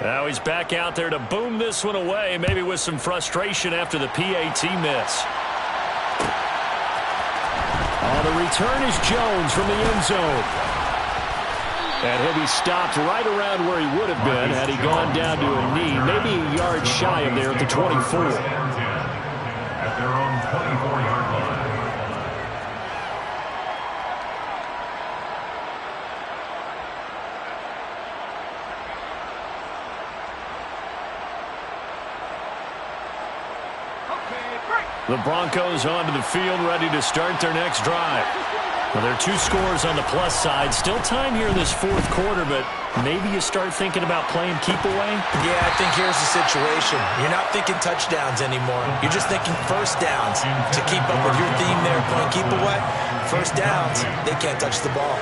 Now he's back out there to boom this one away, maybe with some frustration after the PAT miss. On the return is Jones from the end zone. And he'll be stopped right around where he would have been had he gone down to a knee, maybe a yard shy of there at the 24. At their own 24-yard line. The Broncos onto the field, ready to start their next drive. Well, there are 2 scores on the plus side. Still time here in this 4th quarter, but maybe you start thinking about playing keep away? Yeah, I think here's the situation. You're not thinking touchdowns anymore. You're just thinking first downs. To keep up with your theme there, playing keep away, first downs, they can't touch the ball.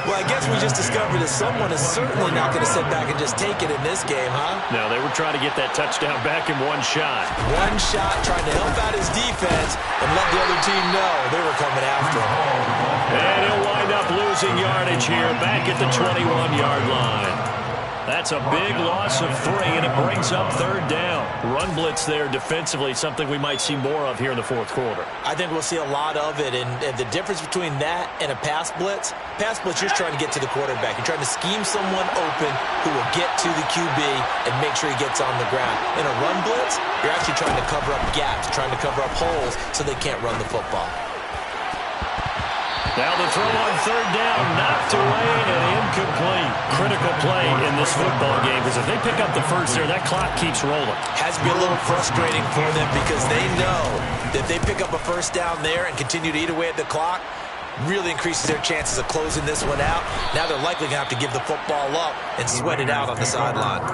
Well, I guess we just discovered that someone is certainly not going to sit back and just take it in this game, huh? No, they were trying to get that touchdown back in one shot. One shot, trying to help out his defense and let the other team know they were coming after him. And he'll wind up losing yardage here back at the 21-yard line. That's a big loss of 3, and it brings up third down. Run blitz there defensively, something we might see more of here in the fourth quarter. I think we'll see a lot of it, and the difference between that and a pass blitz, you're trying to get to the quarterback. You're trying to scheme someone open who will get to the QB and make sure he gets on the ground. In a run blitz, you're actually trying to cover up gaps, trying to cover up holes so they can't run the football. Now the throw on third down, knocked away and incomplete. Critical play in this football game, because if they pick up the first there, that clock keeps rolling. Has to be a little frustrating for them because they know that if they pick up a first down there and continue to eat away at the clock, really increases their chances of closing this one out. Now they're likely going to have to give the football up and sweat it out on the sideline.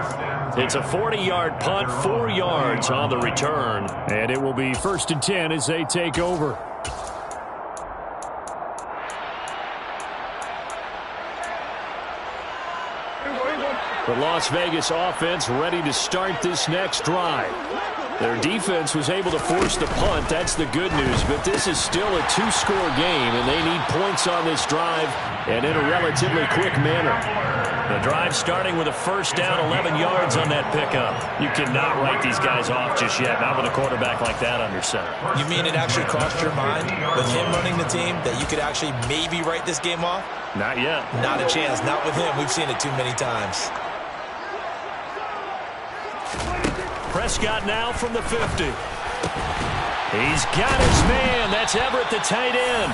It's a 40-yard punt, 4 yards on the return, and it will be 1st and 10 as they take over. The Las Vegas offense ready to start this next drive. Their defense was able to force the punt. That's the good news. But this is still a 2-score game, and they need points on this drive and in a relatively quick manner. The drive starting with a first down, 11 yards on that pickup. You cannot write these guys off just yet, not with a quarterback like that under center. You mean it actually crossed your mind with him running the team that you could actually maybe write this game off? Not yet. Not a chance. Not with him. We've seen it too many times. Prescott now from the 50. He's got his man. That's Everett, the tight end.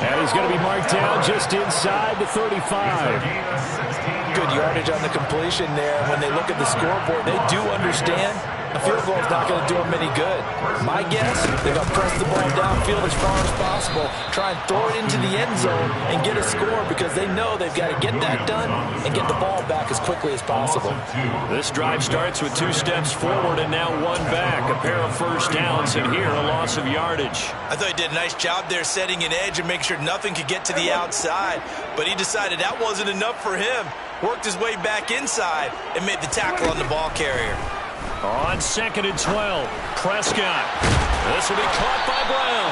And he's going to be marked down just inside the 35. Good yardage on the completion there. When they look at the scoreboard, they do understand a field goal is not going to do them any good. My guess, they're going to press the ball downfield as far as possible, try and throw it into the end zone and get a score because they know they've got to get that done and get the ball back as quickly as possible. This drive starts with 2 steps forward and now 1 back. A pair of first downs, and here a loss of yardage. I thought he did a nice job there setting an edge and making sure nothing could get to the outside, but he decided that wasn't enough for him. Worked his way back inside and made the tackle on the ball carrier. On 2nd and 12, Prescott. This will be caught by Brown.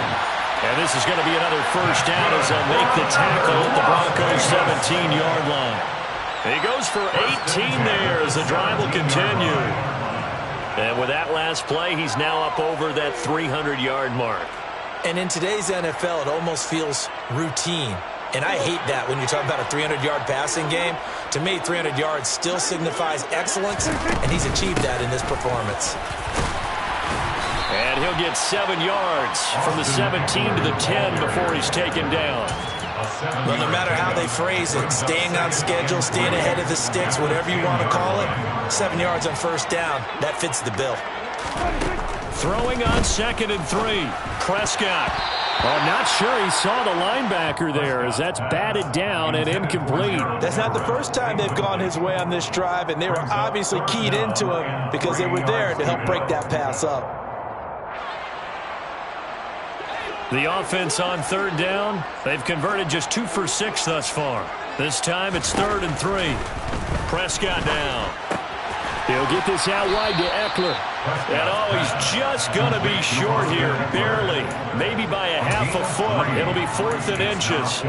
And this is going to be another first down as they'll make the tackle at the Broncos' 17-yard line. He goes for 18 there as the drive will continue. And with that last play, he's now up over that 300-yard mark. And in today's NFL, it almost feels routine. And I hate that when you're talking about a 300-yard passing game. To me, 300 yards still signifies excellence, and he's achieved that in this performance. And he'll get 7 yards from the 17 to the 10 before he's taken down. Well, no matter how they phrase it, staying on schedule, staying ahead of the sticks, whatever you want to call it, 7 yards on first down, that fits the bill. Throwing on 2nd and 3, Prescott. I'm not sure he saw the linebacker there as that's batted down and incomplete. That's not the first time they've gone his way on this drive, and they were obviously keyed into him because they were there to help break that pass up. The offense on 3rd down, they've converted just 2 for 6 thus far. This time it's 3rd and 3. Prescott down. He'll get this out wide to Eckler. And oh, he's just going to be short here, barely. Maybe by a half a foot. It'll be 4th and inches.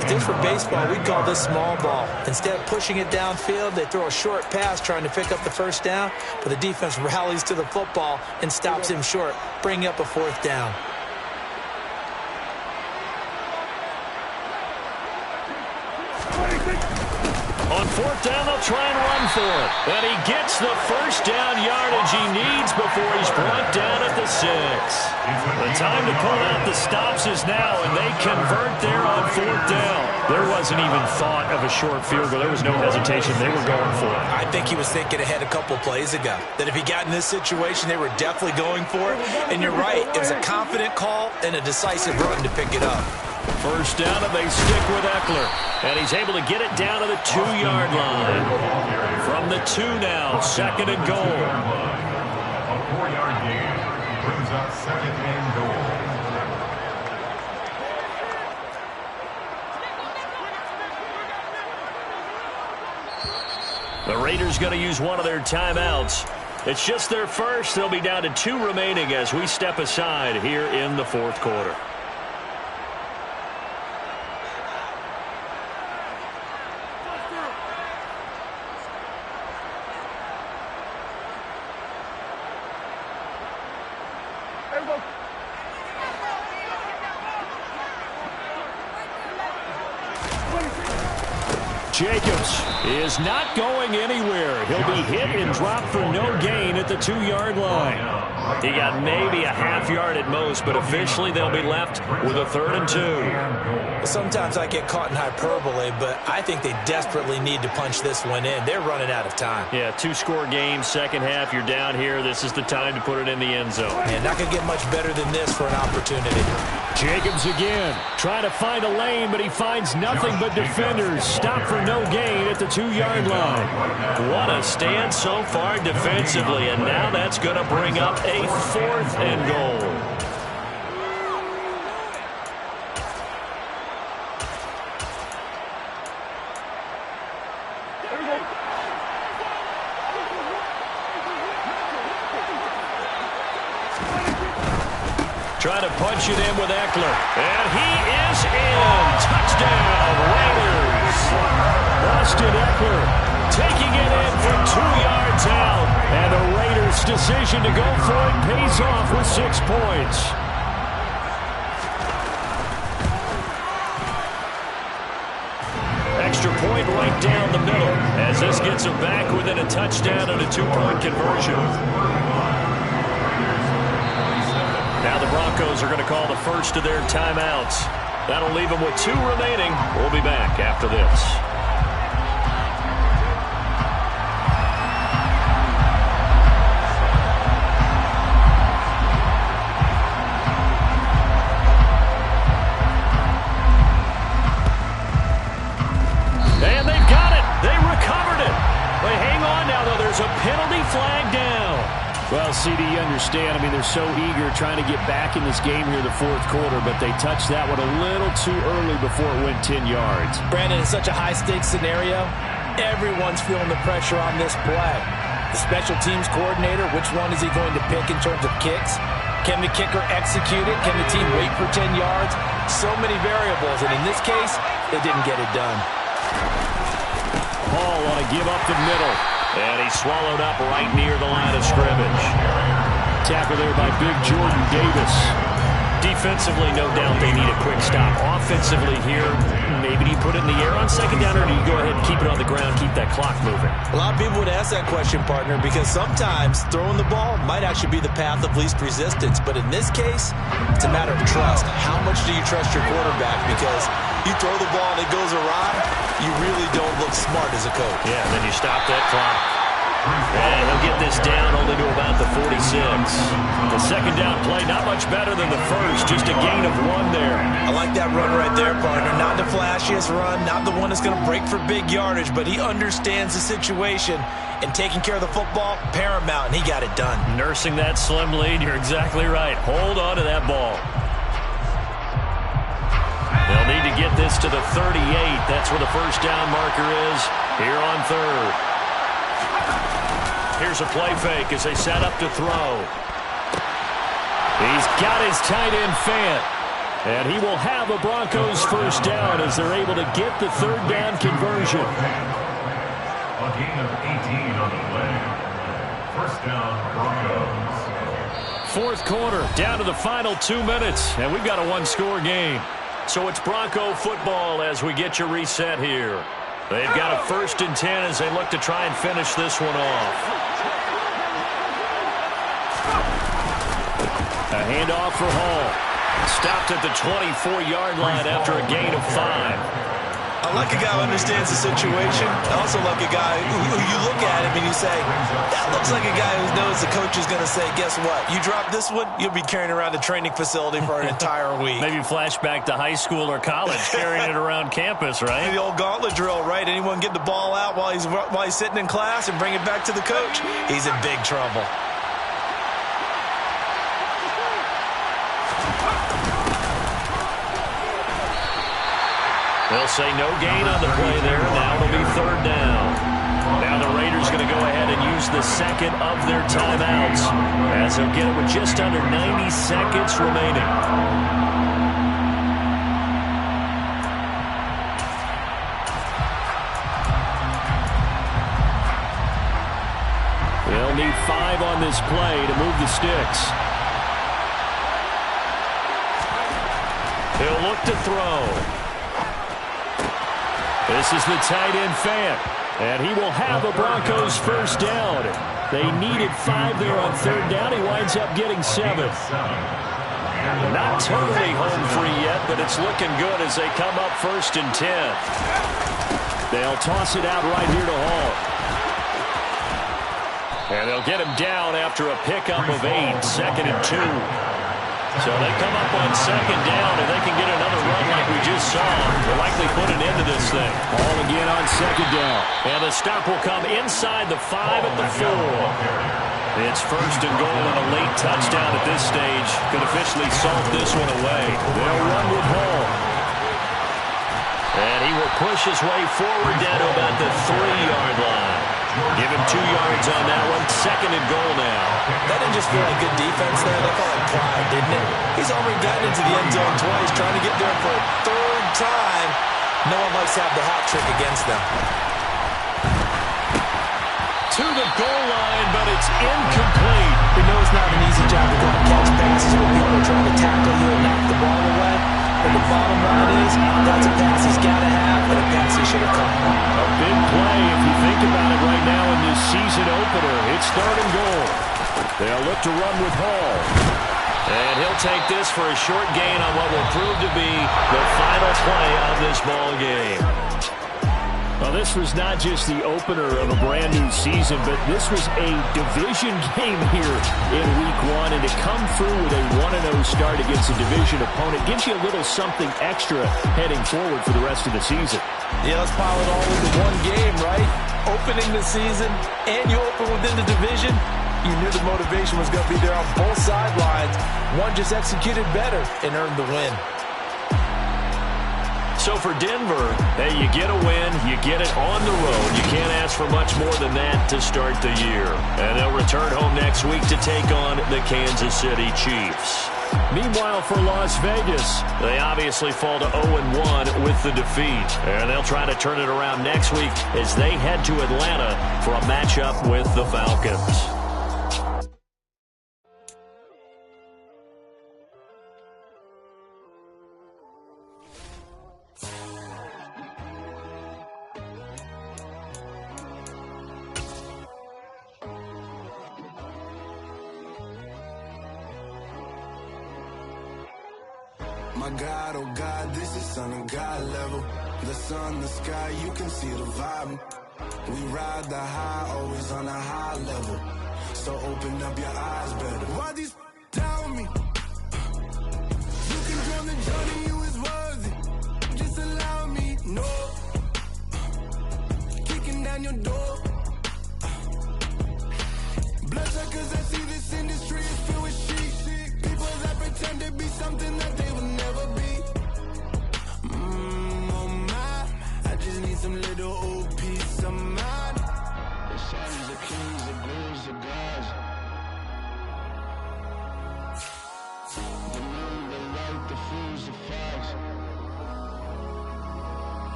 If this were baseball, we'd call this small ball. Instead of pushing it downfield, they throw a short pass trying to pick up the first down, but the defense rallies to the football and stops him short, bringing up a 4th down. On 4th down, they'll try and run for it. And he gets the first down yardage he needs before he's brought down at the 6. The time to pull out the stops is now, and they convert there on 4th down. There wasn't even thought of a short field goal. There was no hesitation. They were going for it. I think he was thinking ahead a couple plays ago, that if he got in this situation, they were definitely going for it. And you're right, it was a confident call and a decisive run to pick it up. First down, and they stick with Eckler. And he's able to get it down to the 2-yard line. From the 2 now, second and goal. A 4-yard gain brings up second and goal. The Raiders going to use one of their timeouts. It's just their first. They'll be down to 2 remaining as we step aside here in the fourth quarter. Jacobs is not going anywhere. He'll be hit and dropped for no gain at the 2-yard line. He got maybe a half yard at most, but officially they'll be left with a 3rd and 2. Sometimes I get caught in hyperbole, but I think they desperately need to punch this one in. They're running out of time. Yeah, 2-score game, second half, you're down here. This is the time to put it in the end zone. Man, not going to get much better than this for an opportunity. Jacobs again, trying to find a lane, but he finds nothing but defenders. Stop for no gain at the 2-yard line. What a stand so far defensively, and now that's going to bring up a 4th and goal. Trying to punch it in with Eckler. And he is in. Touchdown, Raiders. Austin Eckler taking it in from 2 yards out. And the Raiders' decision to go for it pays off with 6 points. Extra point right down the middle as this gets them back within a touchdown and a 2-point conversion. Now the Broncos are going to call the first of their timeouts. That'll leave them with 2 remaining. We'll be back after this. And they've got it. They recovered it. They hang on now, though. There's a penalty flag down. Well, CD, you understand. I mean, they're so eager trying to get back in this game here in the fourth quarter, but they touched that one a little too early before it went 10 yards. Brandon, it's such a high-stakes scenario. Everyone's feeling the pressure on this play. The special teams coordinator, which one is he going to pick in terms of kicks? Can the kicker execute it? Can the team wait for 10 yards? So many variables, and in this case, they didn't get it done. Hall want to give up the middle. And he's swallowed up right near the line of scrimmage. Tackle there by Big Jordan Davis. Defensively, no doubt they need a quick stop. Offensively here, maybe do you put it in the air on second down, or do you go ahead and keep it on the ground, keep that clock moving? A lot of people would ask that question, partner, because sometimes throwing the ball might actually be the path of least resistance. But in this case, it's a matter of trust. How much do you trust your quarterback? Because you throw the ball and it goes awry, you really don't look smart as a coach. Yeah, and then you stop that clock. And he'll get this down only to about the 46. The second down play, not much better than the first, just a gain of 1 there. I like that run right there, partner. Not the flashiest run, not the one that's going to break for big yardage, but he understands the situation, and taking care of the football, paramount, and he got it done. Nursing that slim lead, you're exactly right. Hold on to that ball. They'll need to get this to the 38. That's where the first down marker is here on 3rd. Here's a play fake as they set up to throw. He's got his tight end Fant. And he will have a Broncos first down as they're able to get the 3rd down conversion. A gain of 18 on the play. First down, Broncos. Fourth quarter, down to the final 2 minutes, and we've got a 1-score game. So it's Bronco football as we get your reset here. They've got a 1st and 10 as they look to try and finish this one off. A handoff for Hall. Stopped at the 24-yard line after a gain of 5. I like a guy who understands the situation. I also like a guy who you look at him and you say, that looks like a guy who knows the coach is going to say, guess what? You drop this one, you'll be carrying around a training facility for an entire week. Maybe flashback to high school or college, carrying it around campus, right? The old gauntlet drill, right? Anyone get the ball out while he's sitting in class and bring it back to the coach? He's in big trouble. They'll say no gain on the play there. Now it'll be third down. Now the Raiders going to go ahead and use the second of their timeouts as they'll get it with just under 90 seconds remaining. They'll need 5 on this play to move the sticks. He'll look to throw. This is the tight end Fant, and he will have a Broncos first down. They needed 5 there on third down. He winds up getting 7. Not totally home free yet, but it's looking good as they come up 1st and 10. They'll toss it out right here to Hall. And they'll get him down after a pickup of 8, 2nd and 2. So they come up on 2nd down, and they can get another run like we just saw. They'll likely put an end to this thing. Ball again on 2nd down. And the stop will come inside the 5 at the 4. It's 1st and goal, and a late touchdown at this stage could officially salt this one away. They'll run with Hall. And he will push his way forward down to about the 3-yard line. Give him 2 yards on that one. 2nd and goal now. That didn't just feel like good defense there. They call it pride, didn't it? He's already gotten into the end zone twice, trying to get there for a 3rd time. No one likes to have the hat trick against them. To the goal line, but it's incomplete. We know it's not an easy job to go and catch passes when people are trying to tackle you and knock the ball away. But the bottom line is, that's a pass he's got to have, and a pass he should have caught. A big play, if you think about it right now in this season opener. It's 3rd and goal. They'll look to run with Hall. And he'll take this for a short gain on what will prove to be the final play of this ball game. Well, this was not just the opener of a brand new season, but this was a division game here in Week 1. And to come through with a 1-0 start against a division opponent gives you a little something extra heading forward for the rest of the season. Yeah, let's pile it all into one game, right? Opening the season, and you open within the division. You knew the motivation was going to be there on both sidelines. One just executed better and earned the win. So for Denver, hey, you get a win, you get it on the road. You can't ask for much more than that to start the year. And they'll return home next week to take on the Kansas City Chiefs. Meanwhile, for Las Vegas, they obviously fall to 0-1 with the defeat. And they'll try to turn it around next week as they head to Atlanta for a matchup with the Falcons. My God, oh God, this is Son of God level. The sun, the sky, you can see the vibe. We ride the high, always on a high level. So open up your eyes better. Why these tell me? You can join the journey, you is worthy. Just allow me, no. Kicking down your door. Bloodsuckers, I see this industry is filled with sheep. People that pretend to be something that they will never be. Oh my, I just need some little old peace of mind. The sons, the kings, the gurus, the gods. The moon, the light, the fools, the facts.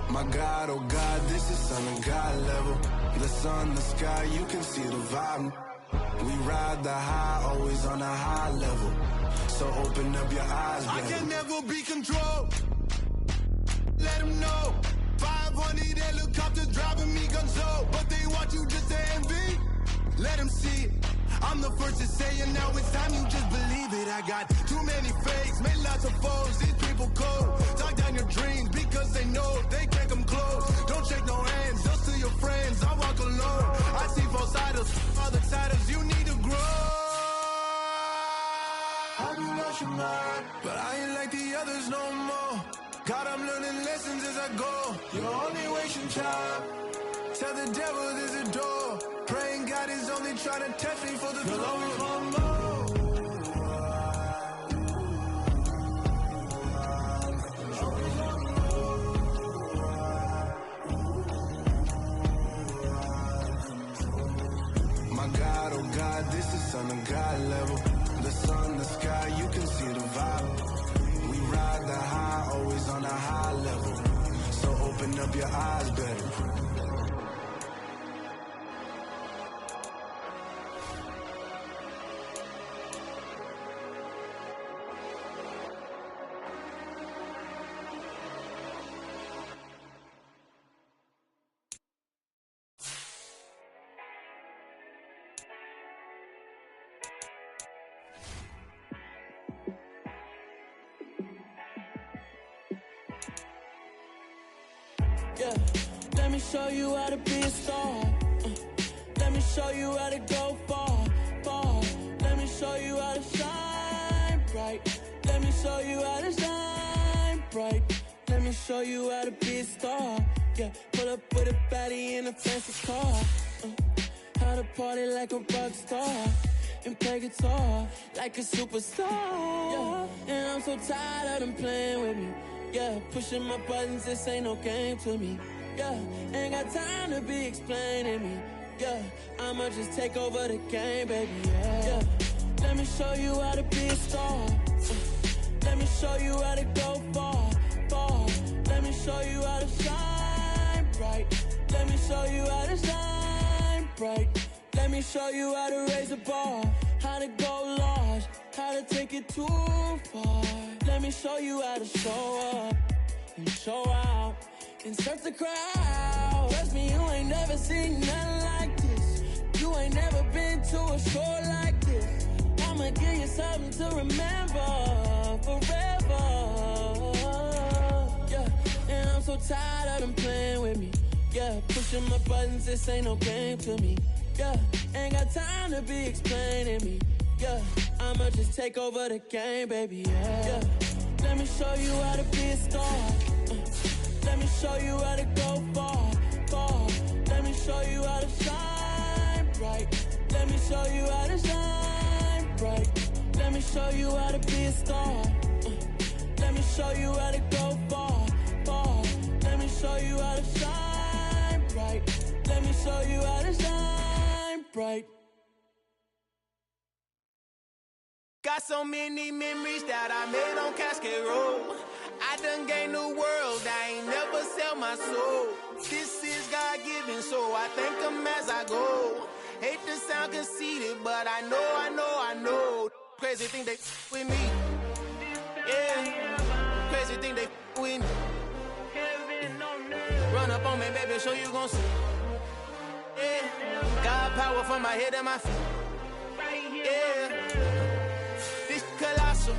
My God, oh God, this is Son of God level. The sun, the sky, you can see the vibe. We ride the high, always on a high level. So open up your eyes, baby. I can never be controlled. Let them know. 500 helicopters driving me gonzo. But they want you just to envy. Let them see it. I'm the first to say it, now it's time you just believe it. I got too many fakes, made lots of foes. These people cold. Talk down your dreams because say no, they can't come close. Don't shake no hands, just to your friends. I walk alone. I see both siders, other siders. You need to grow. Have you lost your mind? But I ain't like the others no more. God, I'm learning lessons as I go. You're only wasting time. Tell the devil there's a door. Praying God is only trying to test me for the glory. Always want more. My God, oh God, this is on a God level. The sun, the sky, you can see the vibe. We ride the high, always on a high level. So open up your eyes better. Yeah, let me show you how to be a star. Let me show you how to go far, far. Let me show you how to shine bright. Let me show you how to shine bright. Let me show you how to be a star. Yeah, pull up with a baddie in a fancy car. How to party like a rock star and play guitar like a superstar. Yeah, and I'm so tired of them playing with me. Yeah, pushing my buttons, this ain't no game to me. Yeah, ain't got time to be explaining me. Yeah, I'ma just take over the game, baby. Yeah, let me show you how to be a star. Let me show you how to go far, far. Let me show you how to shine bright. Let me show you how to shine bright. Let me show you how to raise the bar, how to go large, how to take it too far. Let me show you how to show up and show out and surf the crowd. Trust me, you ain't never seen nothing like this. You ain't never been to a show like this. I'ma give you something to remember forever. Yeah, and I'm so tired of them playing with me. Yeah, pushing my buttons, this ain't no game to me. Yeah, ain't got time to be explaining me. Yeah, I'ma just take over the game, baby. Yeah, let me show you how to be a star. Let me show you how to go far, far. Let me show you how to shine bright. Let me show you how to shine bright. Let me show you how to be a star. Let me show you how to go far, far. Let me show you how to shine bright. Let me show you how to shine bright. Got so many memories that I made on Cascade Road. I done gained the world, I ain't never sell my soul. This is God-given, so I thank him as I go. Hate to sound conceited, but I know. Crazy think they with me. Yeah, crazy think they with me. Run up on me, baby, so you gon' see. Yeah, got power from my head and my feet. Yeah. Colossal.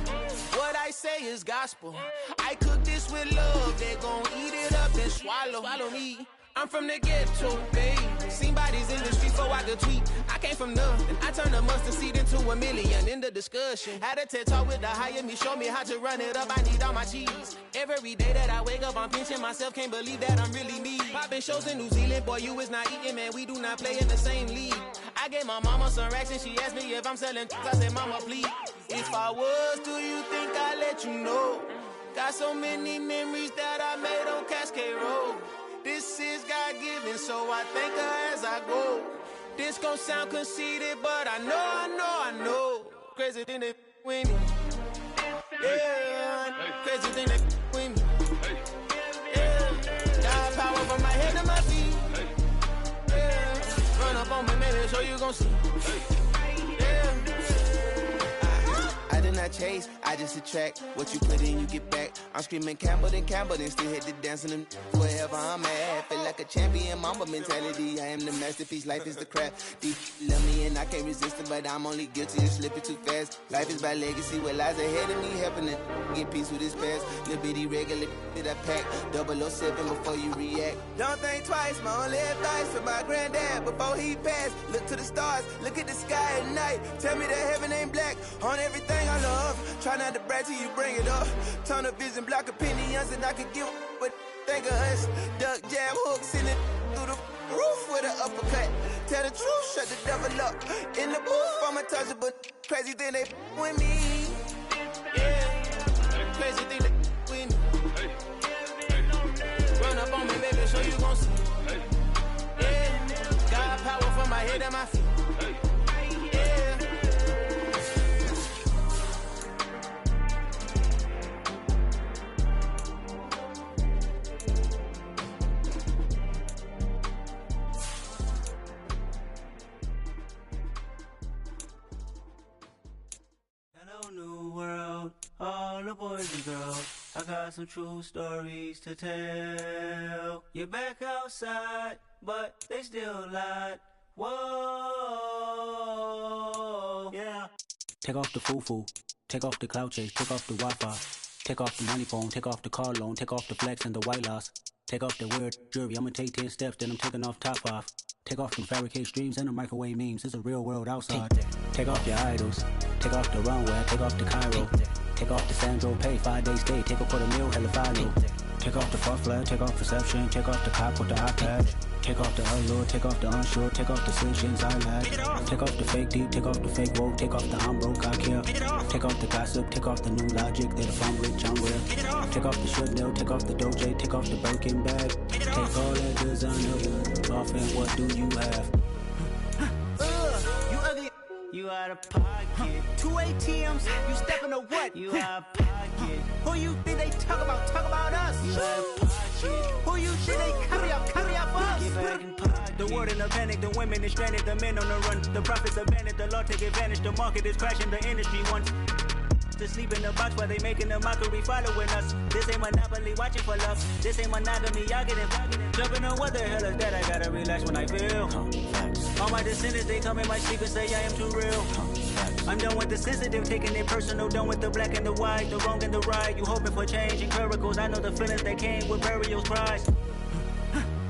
What I say is gospel. I cook this with love. They gon' eat it up and swallow me. I'm from the ghetto, babe. Seen bodies in the streets before I could tweet. I came from nothing. I turned a mustard seed into a million. In the discussion, had a TED talk with the higher me. Show me how to run it up. I need all my cheese. Every day that I wake up, I'm pinching myself. Can't believe that I'm really me. Popping shows in New Zealand. Boy, you is not eating, man. We do not play in the same league. I gave my mama some racks and she asked me if I'm selling. I said, mama, please. If I was, do you think I'd let you know? Got so many memories that I made on Cascade Road. This is God-given, so I thank her as I go. This gon' sound conceited, but I know. Crazy thing they with me. Yeah, crazy thing they with me. Yeah, got power from my head to my feet. Yeah, run up on me, maybe so you gon' see. Yeah. I did not chase, I just attract. What you put in, you get back. I'm screaming Campbell, then still hit the dance and them wherever I'm at. Feel like a champion, mama mentality. I am the masterpiece, life is the craft. Deep love me and I can't resist it, but I'm only guilty of slipping too fast. Life is by legacy, what lies ahead of me, helping it get peace with this past. Little bitty regular that I pack, 007 before you react. Don't think twice, my only advice for my granddad before he passed. Look to the stars, look at the sky at night. Tell me that heaven ain't black on everything I love. Try not to brag till you bring it up. Tunnel vision, block opinions, and I could give what think of us. Duck jab hooks in it through the roof with an uppercut. Tell the truth, shut the devil up. In the booth, I'm untouchable. Crazy thing they with me. Yeah, crazy thing they with me. Run up on me, baby, so you gon' see. Yeah, got power from my head and my feet. New world, all the boys and girls, I got some true stories to tell. You're back outside, but they still lied. Whoa, yeah. Take off the foo-foo, take off the cloud chase, take off the Wi-Fi, take off the money phone, take off the car loan, take off the flex and the white loss, take off the weird jewelry. I'ma take 10 steps, then I'm taking off top off. Take off them fabricate streams and the microwave memes. It's a real world outside. Take off your idols. Take off the runway. Take off the Cairo. Take off the Sandro Pay. 5-day stay. Take a $250,000 hella follow. Take off the fuck flag. Take off perception. Take off the cop with the iPad. Take off the allure. Take off the unsure. Take off the decisions I lack. Take off the fake deep. Take off the fake woke. Take off the I'm broke. I care. Take off the gossip. Take off the new logic. That if I'm rich, I'm real. Take off the Chanel. Take off the Doja. Take off the Birkin bag. Take all that designer off and what do you have? You ugly. You out of pocket. 2 ATMs. You stepping to what? You out of pocket. Who you think they talk about? Talk about us. You out of pocket. Who you think they carry up us? Get back in pocket. The world in a panic. The women is stranded. The men on the run. The profits abandoned. The law take advantage. The market is crashing. The industry wants to sleep in the box while they making a mockery following us. This ain't Monopoly watching for love. This ain't monogamy, y'all get it. Jumping on what the hell is that? I gotta relax when I feel. All my descendants, they come in my sleep and say I am too real. I'm done with the sensitive, taking it personal. Done with the black and the white, the wrong and the right. You hoping for change and miracles. I know the feelings that came with burial cries.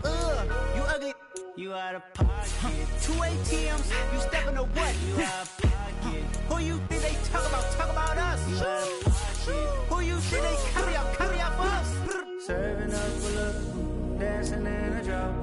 You ugly. You out of pocket. 2 ATMs, you stepping to what? You out of pocket. Who you think they talk about? Talk about us. You out of pocket. Who you think they carry up for us? Serving up for love, dancing in a drop.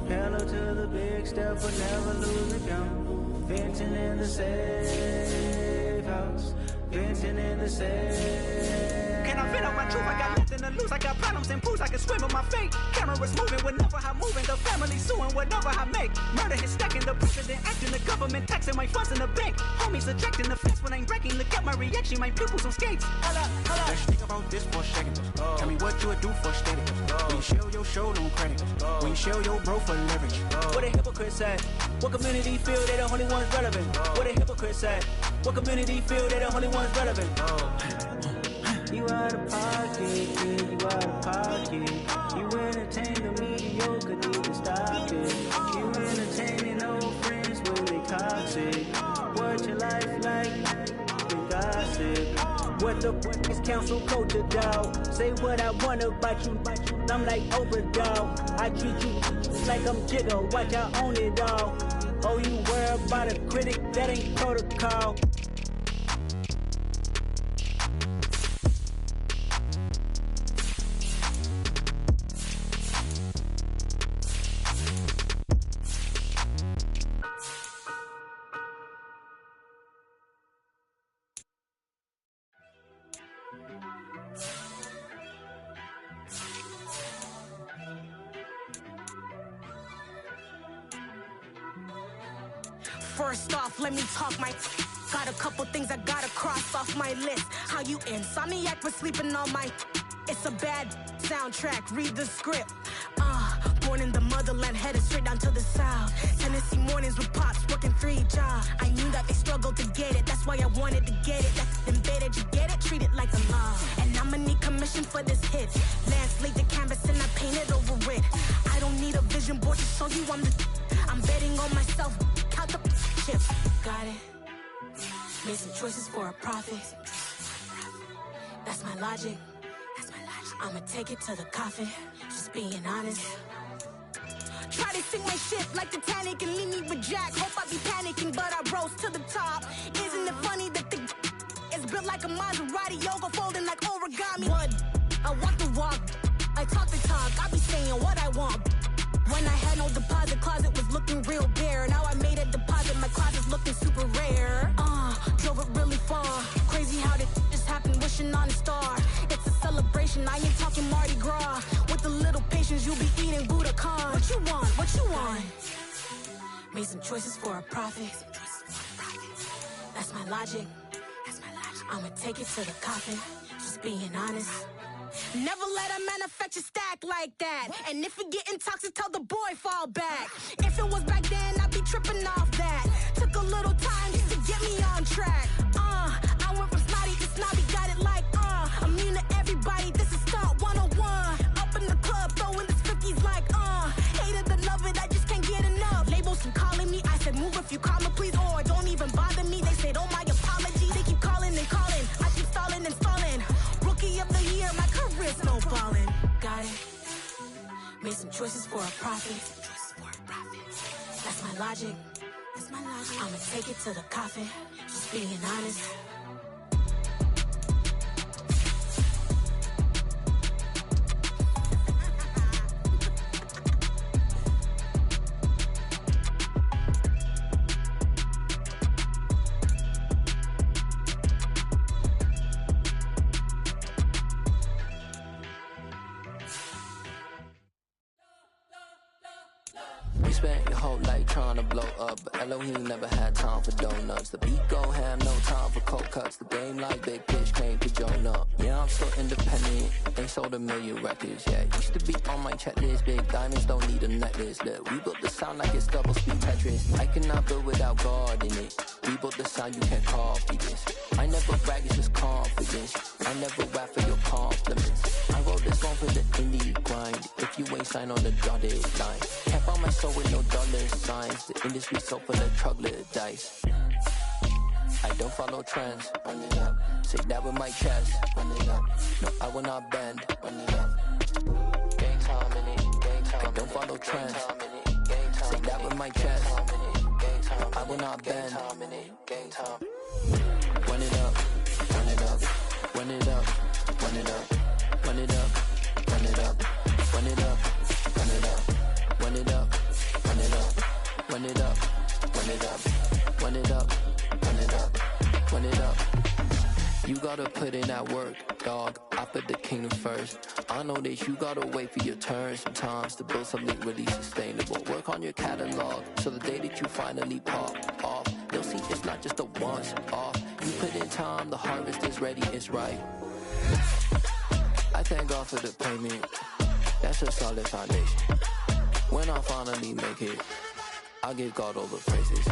Hello to the big step, but never lose the count. Venting in the safe house. Venting in the safe. Can I vent out my truth? I got nothing to lose. I got problems and pools. I can swim with my fate. Cameras moving whenever I'm moving. The family suing whatever I make. Murder is stacking. The president acting. The government taxing my funds in the bank. Homies ejecting the fence when I'm breaking. Look at my reaction. My pupils on skates. Hold up. Let's think about this for a second. Tell me what you would do for status. When you show your show no credit. When you show your bro for leverage. What a hypocrite said. What community feel they the only ones relevant? What a hypocrite said. What community feel they the only ones relevant? You out of pocket, yeah, you out of pocket. You entertain the mediocre, need to stop it. You entertaining old friends when they toxic. What your life like? The gossip. What the is council culture, dog? Say what I want about you, I'm like overdog. I treat you like I'm Jigga, watch I own it all. Oh, you worry about a critic, that ain't protocol. First off, let me talk my got a couple things I gotta cross off my list. How you insomniac for sleeping on my it's a bad soundtrack, read the script. Born in the motherland, headed straight down to the south. Tennessee mornings with pops, working 3 jobs. I knew that they struggled to get it, that's why I wanted to get it. That's embedded, you get it, treat it like a law. And I'ma need commission for this hit. Lance laid the canvas and I painted over it. I don't need a vision board to show you I'm betting on myself. Count the chips. Got it. Made some choices for a profit. That's my logic. I'ma take it to the coffin. Just being honest. Try to sink my ship like Titanic and leave me with Jack. Hope I be panicking, but I rose to the top. Isn't it funny that the is built like a Maserati, yoga folding like origami? What? I walk the walk. I talk the talk. I be saying what I want. When I had no deposit, closet was looking real bare. Now I made a deposit, my closet's looking super rare. Drove it really far. Crazy how did just happen, wishing on a star. It's a celebration, I ain't talking Mardi Gras. With a little patience, you'll be eating Budokan. What you want? What you want? Made some choices for a profit. That's my logic. I'ma take it to the coffin. Just being honest. Never let a manufacture stack like that. And if it getting toxic, tell the boy fall back. If it was back then, I'd be tripping off that. Took a little time just to get me on track. I went from snotty to snobby, got it like immune to everybody, this is stunt 101. Up in the club, throwing this 50s like hate it, love it, I just can't get enough. Labels keep calling me, I said move if you call me please, or don't even bother me. They said oh my apology, they keep calling and calling. I keep stalling and stalling. Rookie of the year, my career's no falling. Got it. Made some choices for a profit. That's my logic. I'ma take it to the coffin. Just being honest. Spent your whole life trying to blow up, but Elohim never had time for donuts. The beat gon' have no time for cold cuts. The game like big pitch came to join up. Yeah, I'm still independent. They sold 1 million records. Yeah, used to be on my checklist. Big diamonds don't need a necklace. Look, we built the sound like it's double speed Tetris. I cannot build without God in it. We built the sound, you can't copy this. I never brag, it's just confidence. I never rap for your compliments. I wrote this song for the indie grind. If you ain't signed on the dotted line, can't find my soul with no dollar signs. The industry so full of troglodytes. I don't follow trends. Run it up. Say that with my chest. Run it up. No, I will not bend. Run it up. Gang time in it. Gang time. I don't follow trends. Say that with my chest. I will not bend. Gang time. Run it up. Run it up. Run it up. Run it up. Run it up. Run it up. Run it up. Run it up. Run it up. Run it up. Run it up. Run it up. Run it up. Run it up. Run it up. You gotta put in that work, dog. I put the kingdom first. I know that you gotta wait for your turn sometimes to build something really sustainable. Work on your catalog so the day that you finally pop off, you'll see it's not just a once off. You put in time, the harvest is ready, it's right. I thank God for the payment. That's a solid foundation. When I finally make it, I'll give God all the praises.